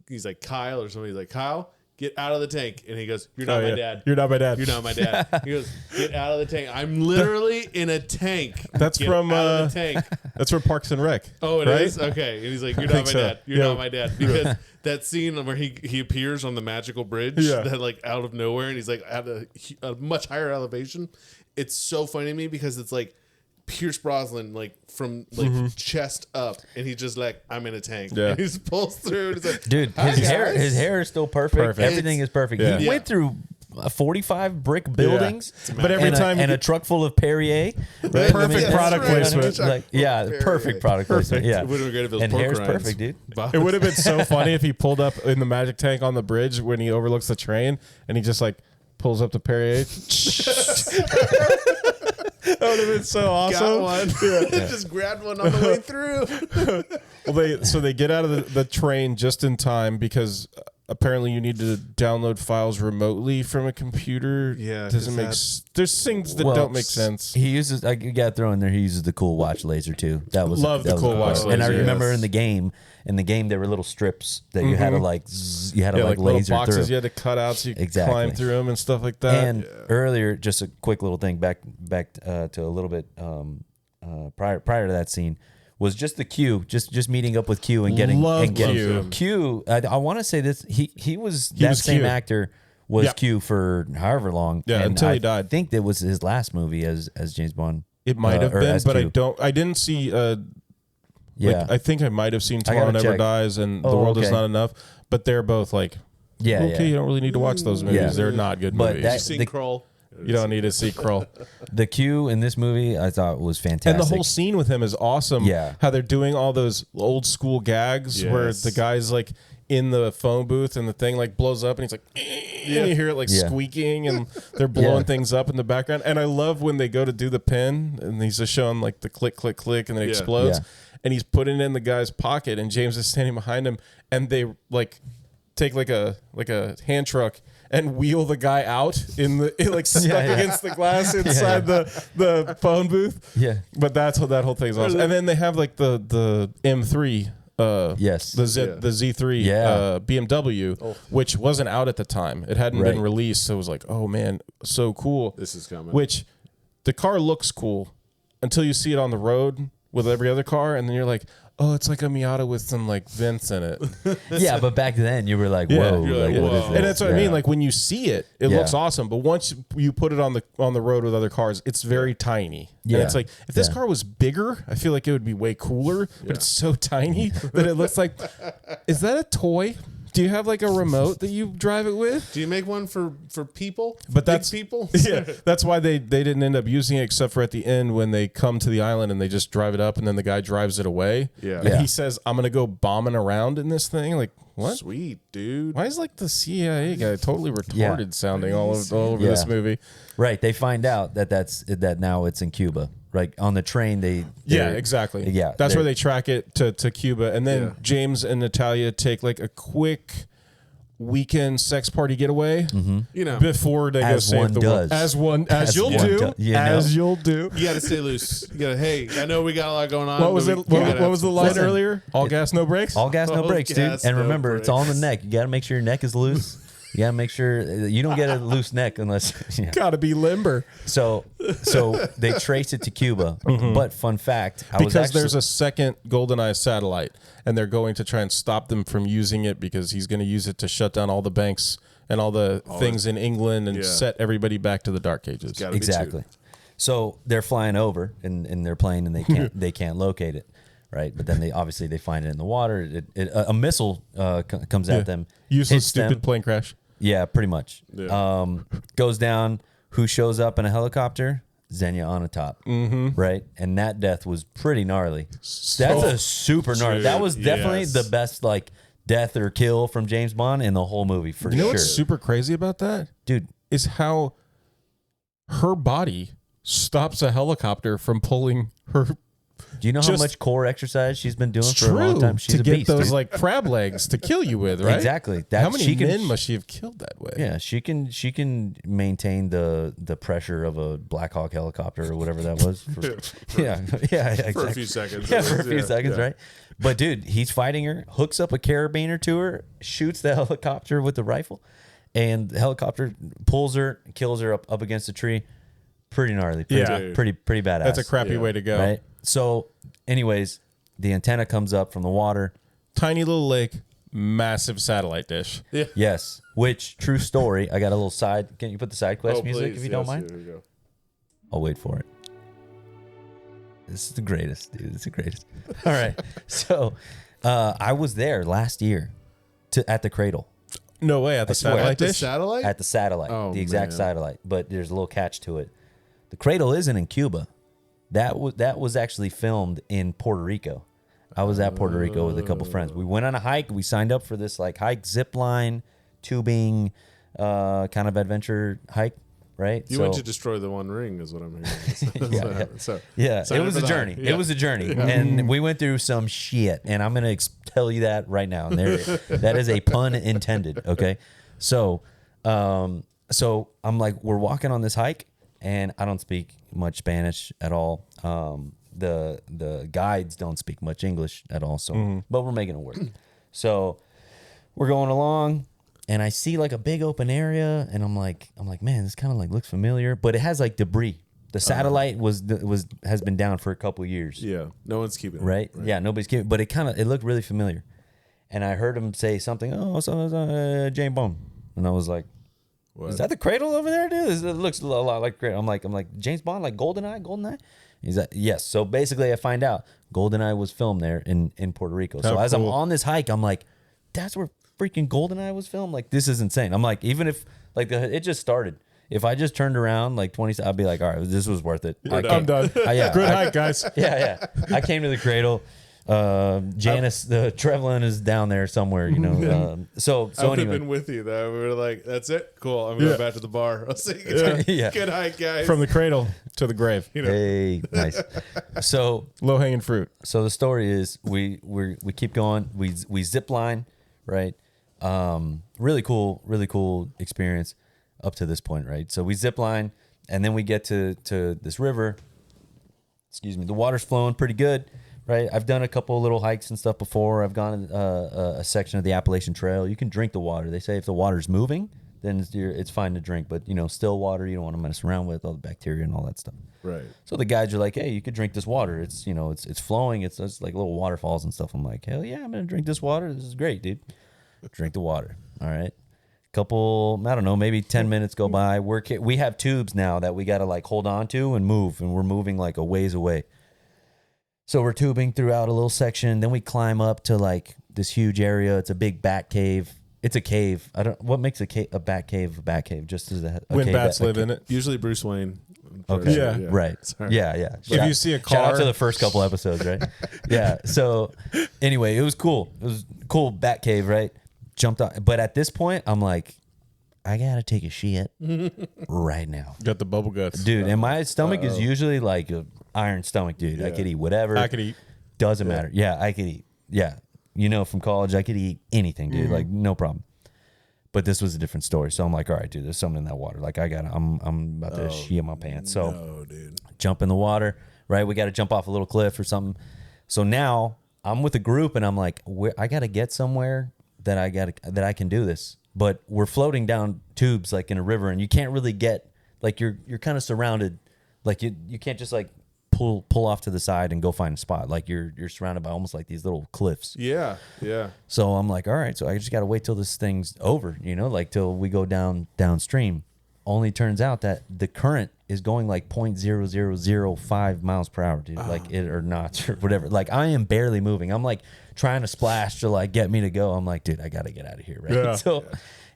he's like, Kyle or something. He's like, Kyle, get out of the tank. And he goes, you're not my dad. You're not my dad. You're not my dad. He goes, get out of the tank. I'm literally in a tank. That's get from out of the tank. That's from Parks and Rec. Oh, it is? Okay. And he's like, you're not my dad. You're not my dad. Because that scene where he appears on the magical bridge that, like, out of nowhere, and he's like at a much higher elevation. It's so funny to me because it's like Pierce Brosnan, like, from like chest up, and he's just like, I'm in a tank. Yeah. And he just pulls through. And it's like, dude, his hair is still perfect. Everything is perfect. Yeah. He went through 45 brick buildings, but every time and a truck full of Perrier. Right? Perfect product placement. Like, perfect product placement. Yeah, it would have been great if it was and hair's perfect, dude. It would have been so funny if he pulled up in the magic tank on the bridge when he overlooks the train, and he just, like, pulls up the Perrier. That would have been so awesome. Got one. Yeah. Just grabbed one on the way through. Well, they get out of the train just in time because apparently you need to download files remotely from a computer. Yeah, doesn't make there's things that don't make sense. He uses, I got to throw in there, he uses the cool watch laser too. That was the cool watch laser. And I remember in the game there were little strips that you had to like laser boxes through. you had to cut out so you could climb through them and stuff like that. And earlier, just a quick little thing back to a little bit prior to that scene. Was just the Q, just meeting up with Q and getting Q. I want to say this. He was that same Q. Actor was Q for however long. Yeah, until he died. I think that was his last movie as James Bond. It might have been, but Q. I didn't see. I think I might have seen Tomorrow Never Dies and The World Is Not Enough. But they're both like, you don't really need to watch those movies. Yeah. They're not good movies. You've seen Kroll. You don't need to see Kroll. The Q in this movie, I thought was fantastic. And the whole scene with him is awesome. Yeah. How they're doing all those old school gags where the guy's like in the phone booth and the thing like blows up and he's like, and you hear it like squeaking and they're blowing things up in the background. And I love when they go to do the pin and he's just showing like the click, click, click and then it explodes. Yeah. And he's putting it in the guy's pocket and James is standing behind him and they like take like a hand truck and wheel the guy out stuck against the glass inside the phone booth. Yeah. But that's how that whole thing's awesome. And then they have like the M3 the Z3 BMW, which wasn't out at the time. It hadn't been released, so it was like, oh man, so cool. This is coming. Which the car looks cool until you see it on the road with every other car, and then you're like, oh, it's like a Miata with some like vents in it. Yeah, but back then you were like, whoa. What is this? And that's what I mean. Like when you see it, it looks awesome. But once you put it on the road with other cars, it's very tiny. Yeah. And it's like, if this car was bigger, I feel like it would be way cooler. But it's so tiny that it looks like, is that a toy? Do you have like a remote that you drive it with? Do you make one for people? But that's big people. Yeah, that's why they didn't end up using it, except for at the end when they come to the island and they just drive it up, and then the guy drives it away. Yeah, and he says, "I'm gonna go bombing around in this thing." Like, what? Sweet dude. Why is like the CIA guy totally retarded sounding all over this movie? Right. They find out that now it's in Cuba. Right, on the train, exactly. Yeah, that's where they track it to Cuba, and then James and Natalia take like a quick weekend sex party getaway. You know, before they go save the world. As you'll do. You got to stay loose. You got to. Hey, I know we got a lot going on. What was it? What was the line earlier? All gas, no brakes. All gas, no brakes, dude. And remember, it's all in the neck. You got to make sure your neck is loose. You gotta make sure you don't get a loose neck unless gotta be limber. So they trace it to Cuba. But fun fact, because there's a second Goldeneye satellite, and they're going to try and stop them from using it because he's going to use it to shut down all the banks and all the things in England and set everybody back to the Dark Ages. Exactly. So they're flying over in their plane and they can't locate it. Right, but then they find it in the water. A missile comes at them. Useless, stupid plane crash. Yeah, pretty much. Yeah. Goes down. Who shows up in a helicopter? Xenia on a top. Right, and that death was pretty gnarly. That's a super gnarly. That was definitely the best like death or kill from James Bond in the whole movie for sure. You know what's super crazy about that, dude? Is how her body stops a helicopter from pulling her. Do you know how much core exercise she's been doing for a long time? She's to a get beast, those like crab legs to kill you with, right? Exactly. How many men must she have killed that way? Yeah, she can maintain the pressure of a Black Hawk helicopter or whatever that was. Exactly. For a few seconds. Yeah, for a few seconds, right? But dude, he's fighting her, hooks up a carabiner to her, shoots the helicopter with the rifle, and the helicopter pulls her, kills her up against a tree. Pretty gnarly. Pretty badass. That's a crappy way to go. Right? So, anyways, the antenna comes up from the water. Tiny little lake, massive satellite dish. Yeah. Yes. Which, true story. I got a little side. Can you put the side quest music if you don't mind? Here we go. I'll wait for it. This is the greatest, dude. It's the greatest. All right. So, I was there last year at the Cradle. No way. At the satellite dish? At the satellite. Oh, the exact satellite. But there's a little catch to it. The Cradle isn't in Cuba. That was actually filmed in Puerto Rico. I was at Puerto Rico with a couple friends. We went on a hike. We signed up for this like hike, zip line, tubing, kind of adventure hike. right? You went to destroy the One Ring, is what I'm hearing. It was a journey. Yeah. It was a journey, and we went through some shit, and I'm gonna tell you that right now. And that is a pun intended. Okay, so I'm like, we're walking on this hike, and I don't speak much Spanish at all. The guides don't speak much English at all. So, but we're making it work. So we're going along. And I see like a big open area, and I'm like, man, this kind of like looks familiar, but it has like debris. The satellite has been down for a couple of years. Yeah, no one's keeping it. Right? Yeah, nobody's keeping it, but it looked really familiar. And I heard him say something, James Bond. And I was like, what? Is that the cradle over there, dude? It looks a lot like cradle. I'm like, James Bond, like Goldeneye? He's like, yes. So basically I find out Goldeneye was filmed there in Puerto Rico. So as I'm on this hike, I'm like, that's where freaking Goldeneye was filmed. Like, this is insane. I'm like, even if like it just started, if I just turned around like 20, I'd be like, all right, this was worth it. I'm done. Good hike, guys. Yeah. I came to the cradle. Janice, the Trevlin is down there somewhere, you know. So I would anyway. have been with you though. We were like, that's it, cool. I'm going back to the bar. I'll see you. Good hike, guys. From the cradle to the grave. You know? Hey, nice. So low hanging fruit. So the story is we keep going. We zip line, right? Really cool experience up to this point, right? So we zip line, and then we get to this river. Excuse me. The water's flowing pretty good, right? I've done a couple little hikes and stuff before. I've gone a section of the Appalachian Trail. You can drink the water. They say if the water's moving, then it's fine to drink. But, you know, still water, you don't want to mess around with all the bacteria and all that stuff. Right. So the guides are like, hey, you could drink this water. It's, you know, it's flowing. It's like little waterfalls and stuff. I'm like, hell yeah, I'm going to drink this water. This is great, dude. Drink the water. All right. Couple, I don't know, maybe 10 minutes go by. We have tubes now that we got to like hold on to and move. And we're moving like a ways away. So we're tubing throughout a little section. Then we climb up to like this huge area. It's a big bat cave. It's a cave. What makes a bat cave a bat cave? Just as a when cave bats live in it. Usually Bruce Wayne. Okay. Yeah. Right. Sorry. Yeah. If you see a car. Shout out to the first couple episodes, right? Yeah. So anyway, it was cool. It was a cool bat cave, right? Jumped on. But at this point, I'm like, I got to take a shit right now. Got the bubble guts. Dude, and my stomach is usually like an iron stomach, dude. Yeah. I could eat whatever. I could eat. Doesn't matter. Yeah, I could eat. Yeah. You know, from college, I could eat anything, dude. Like, no problem. But this was a different story. So I'm like, all right, dude, there's something in that water. Like, I'm about to shit my pants. So dude. Jump in the water, right? We got to jump off a little cliff or something. So now I'm with a group, and I'm like, I got to get somewhere that I can do this. But we're floating down tubes like in a river, and you can't really get, like, you're kind of surrounded. Like, you can't just like pull off to the side and go find a spot. Like, you're surrounded by almost like these little cliffs. Yeah. So I'm like, all right, so I just got to wait till this thing's over, you know, like till we go downstream. Only turns out that the current is going like 0.0005 miles per hour, dude. Like it or knots or whatever. Like, I am barely moving. I'm like trying to splash to like get me to go. I'm like, dude, I got to get out of here, right? Yeah. So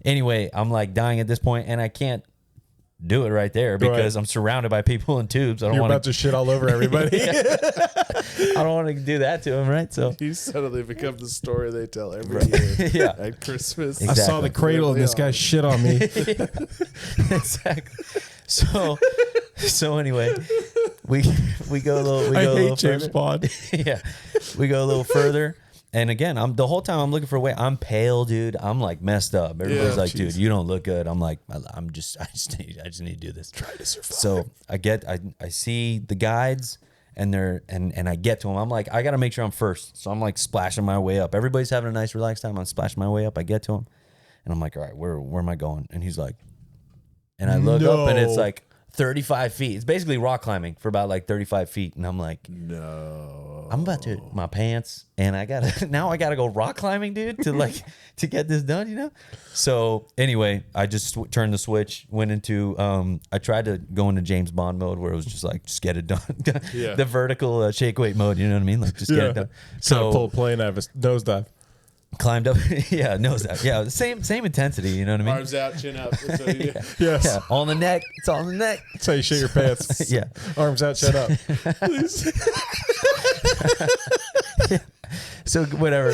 anyway, I'm like dying at this point, and I can't do it right there because I'm surrounded by people in tubes. You're about to shit all over everybody. I don't want to do that to him, right? So you suddenly become the story they tell every year at Christmas. Exactly. I saw the cradle and this guy shit on me. Exactly. So anyway, we go a little. I hate James Bond. Yeah, we go a little further. And again, the whole time I'm looking for a way. I'm pale, dude. I'm like messed up. Everybody's like, dude, you don't look good. I'm like, I just need to do this. Try to survive. So I see the guides, and I get to them. I'm like, I got to make sure I'm first. So I'm like splashing my way up. Everybody's having a nice relaxed time. I'm splashing my way up. I get to him, and I'm like, all right, where am I going? And he's like, and I look up, and it's like 35 feet. It's basically rock climbing for about like 35 feet. And I'm like, no, I'm about to my pants, and I gotta go rock climbing, dude, to get this done, you know? So anyway, I just turned the switch, went into, I tried to go into James Bond mode where it was just like, just get it done. The vertical shake weight mode, you know what I mean? Like, just get it done. So pull a plane out of a nosedive. Climbed up, nose out, same intensity, you know what I mean? Arms out, chin up. That's what you do. Yes, yeah, all in the neck. It's all in the neck. That's how you shit your pants. Yeah, arms out, shut up. So whatever.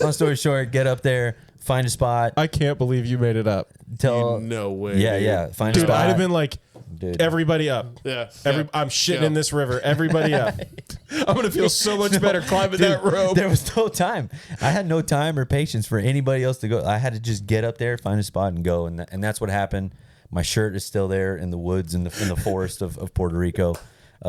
Long story short, get up there, find a spot. I can't believe you made it up. No way. Yeah. Find a Dude, spot. I'd have been like, Dude. everybody up. Yeah. I'm shitting in this river. Everybody up. I'm going to feel so much better climbing that rope. There was no time. I had no time or patience for anybody else to go. I had to just get up there, find a spot, and go. And that's what happened. My shirt is still there in the woods in the forest of Puerto Rico.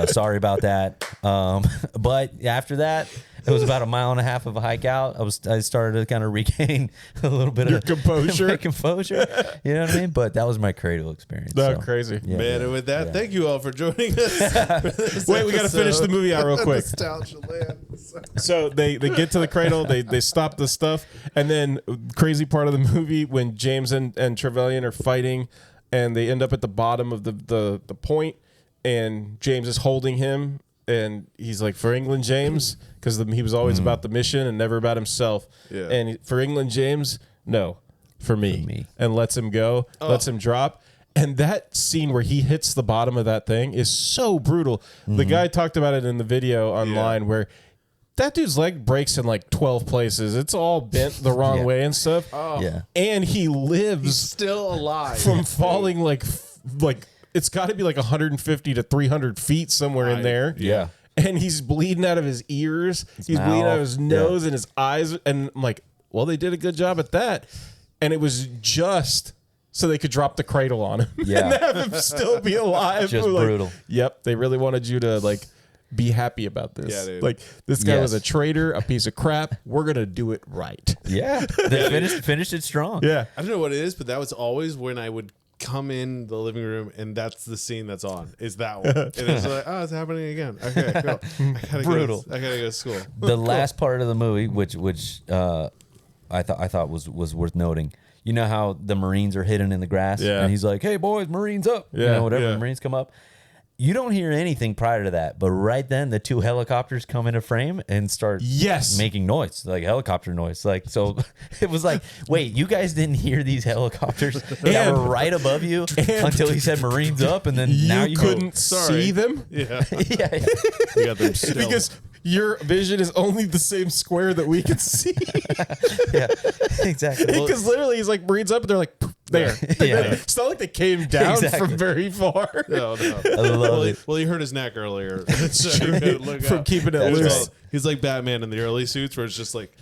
Sorry about that. But after that, it was about 1.5 miles of a hike out. I started to kind of regain a little bit of composure. My composure. You know what I mean? But that was my cradle experience. That's crazy. Yeah, man, and with that, thank you all for joining us. Wait, we got to finish the movie out real quick. Nostalgia land. So they get to the cradle, they stop the stuff, and then crazy part of the movie when James and Trevelyan are fighting, and they end up at the bottom of the point, and James is holding him, and he's like, for England, James, because he was always about the mission and never about himself. Yeah. And for England, James, no, for me. And lets him go, lets him drop. And that scene where he hits the bottom of that thing is so brutal. The guy talked about it in the video online where that dude's leg breaks in like 12 places. It's all bent the wrong way and stuff. Yeah. And he lives. He's still alive. From falling like it's got to be like 150 to 300 feet somewhere in there. Yeah. And he's bleeding out of his ears. He's bleeding out of his nose and his eyes. And I'm like, well, they did a good job at that. And it was just so they could drop the cradle on him and have him still be alive. Just brutal. Yep. They really wanted you to like be happy about this. Yeah, dude. Like this guy was a traitor, a piece of crap. We're going to do it right. Yeah. They finished it strong. Yeah. I don't know what it is, but that was always when I would come in the living room and that's the scene that's on is that one. And it's like, oh, it's happening again. Okay, cool. I gotta go to school. The last part of the movie, which I thought was worth noting. You know how the Marines are hidden in the grass? Yeah. And he's like, hey boys, Marines up. Yeah. You know, whatever, the Marines come up. You don't hear anything prior to that, but right then the 2 helicopters come into frame and start making noise, like helicopter noise. Like, so it was like, wait, you guys didn't hear these helicopters that were right above you until he said Marines up, and then now you couldn't see them? Yeah. yeah. You got them still. Because your vision is only the same square that we can see. Yeah, exactly. Because literally he's like, Marines up, and they're like, there. Yeah. It's not like they came down from very far. No. I love it. Well, he hurt his neck earlier. So from keeping it loose. He's like Batman in the early suits where it's just like...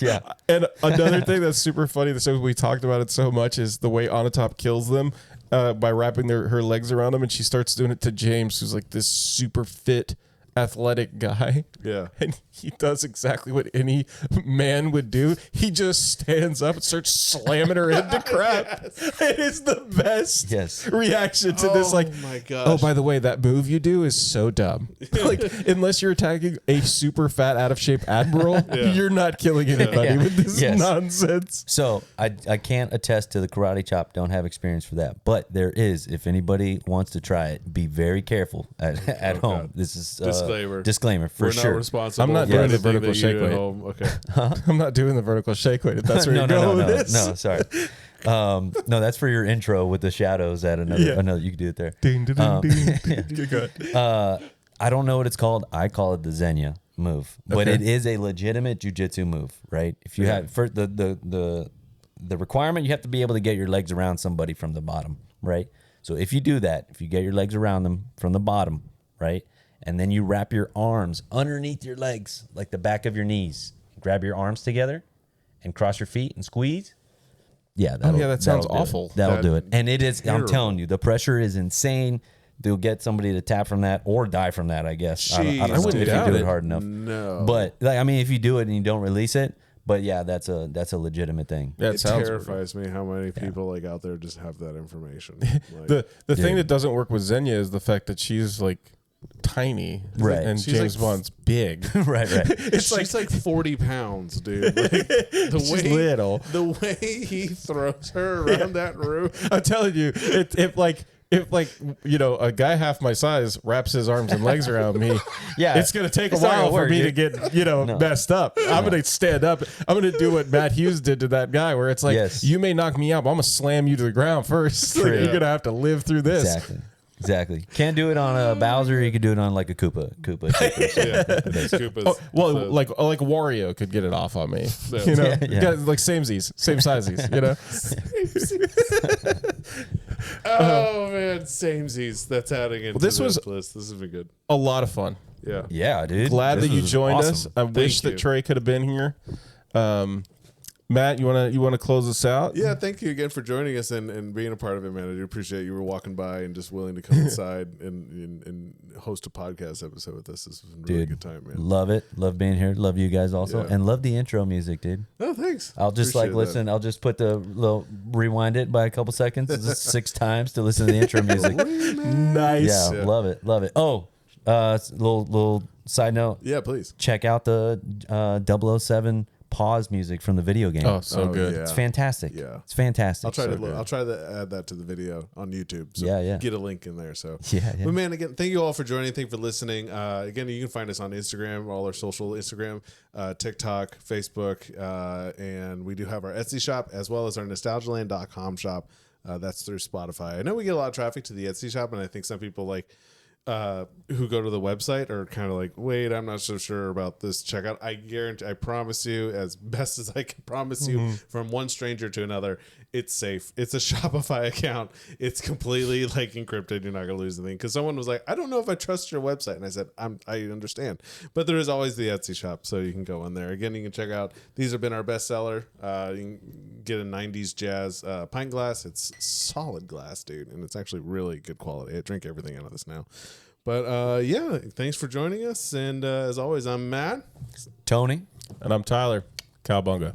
Yeah. And another thing that's super funny, so we talked about it so much, is the way Onatop kills them by wrapping her legs around them, and she starts doing it to James, who's like this super fit, athletic guy. Yeah. And he does exactly what any man would do. He just stands up and starts slamming her into crap. It is the best reaction to this. Like, my gosh. Oh, by the way, that move you do is so dumb. Like, unless you're attacking a super fat, out of shape admiral, you're not killing anybody with this nonsense. So I can't attest to the karate chop. Don't have experience for that. But there is, if anybody wants to try it, be very careful at home. This is disclaimer for We're sure. not responsible. I'm not doing the vertical shake weight. Okay. I'm not doing the vertical shake weight. If that's where you're going with this. No, sorry. No, that's for your intro with the shadows at another. You can do it there. Ding, ding, ding, ding. Good. I don't know what it's called. I call it the Xenia move, but it is a legitimate jiu-jitsu move, right? If you have for the requirement, you have to be able to get your legs around somebody from the bottom, right? So if you do that, if you get your legs around them from the bottom, right? And then you wrap your arms underneath your legs, like the back of your knees. Grab your arms together and cross your feet and squeeze. Yeah, that sounds awful. That'll do it. And it is, terrible. I'm telling you, the pressure is insane. They'll get somebody to tap from that or die from that, I guess. I don't know if you do it hard enough. No. But, like, I mean, if you do it and you don't release it, but yeah, that's a legitimate thing. It terrifies me how many people like out there just have that information. Like, the thing that doesn't work with Xenia is the fact that she's like tiny, right? And she's James Bond's big, right. She's like 40 pounds, dude. Like, the way he throws her around that room. I'm telling you, if you know, a guy half my size wraps his arms and legs around me, it's gonna take a while for me to get messed up. I'm gonna stand up. I'm gonna do what Matt Hughes did to that guy, where it's like, you may knock me out, but I'm gonna slam you to the ground first. Like, you're gonna have to live through this. Exactly. Exactly. Can't do it on a Bowser. You could do it on like a Koopa. Koopas. Oh, well, like Wario could get it off on me. You know, like samesies, same sizes. You know. Oh man, samesies. That's adding into this list. This has been good. A lot of fun. Yeah, dude. Glad that you joined us. I wish that Trey could have been here. Matt, you wanna close us out? Yeah, thank you again for joining us and being a part of it, man. I do appreciate you were walking by and just willing to come inside and host a podcast episode with us. This was a really good time, man. Love it. Love being here. Love you guys also. And love the intro music, dude. Oh, thanks. I'll just listen. I'll just put the little rewind it by a couple seconds, just 6 times to listen to the intro music. Nice. Yeah, love it. Love it. Oh, little side note. Yeah, please. Check out the 007 pause music from the video game. Oh, so good. Yeah. It's fantastic. Yeah. It's fantastic. I'll try to add that to the video on YouTube. So get a link in there. So But man, again, thank you all for joining. Thank you for listening. Again, you can find us on Instagram, all our social Instagram, TikTok, Facebook, and we do have our Etsy shop as well as our nostalgialand.com shop. That's through Spotify. I know we get a lot of traffic to the Etsy shop, and I think some people who go to the website are kind of like, wait, I'm not so sure about this checkout. I promise you, as best as I can promise you, from one stranger to another, it's safe. It's a Shopify account. It's completely encrypted. You're not gonna lose anything. Because someone was like, I don't know if I trust your website, and I said, I understand, but there is always the Etsy shop, so you can go in there. Again, you can check out. These have been our bestseller. You can get a '90s jazz pint glass. It's solid glass, dude, and it's actually really good quality. I drink everything out of this now. But thanks for joining us. And as always, I'm Matt. Tony. And I'm Tyler. Cowbunga.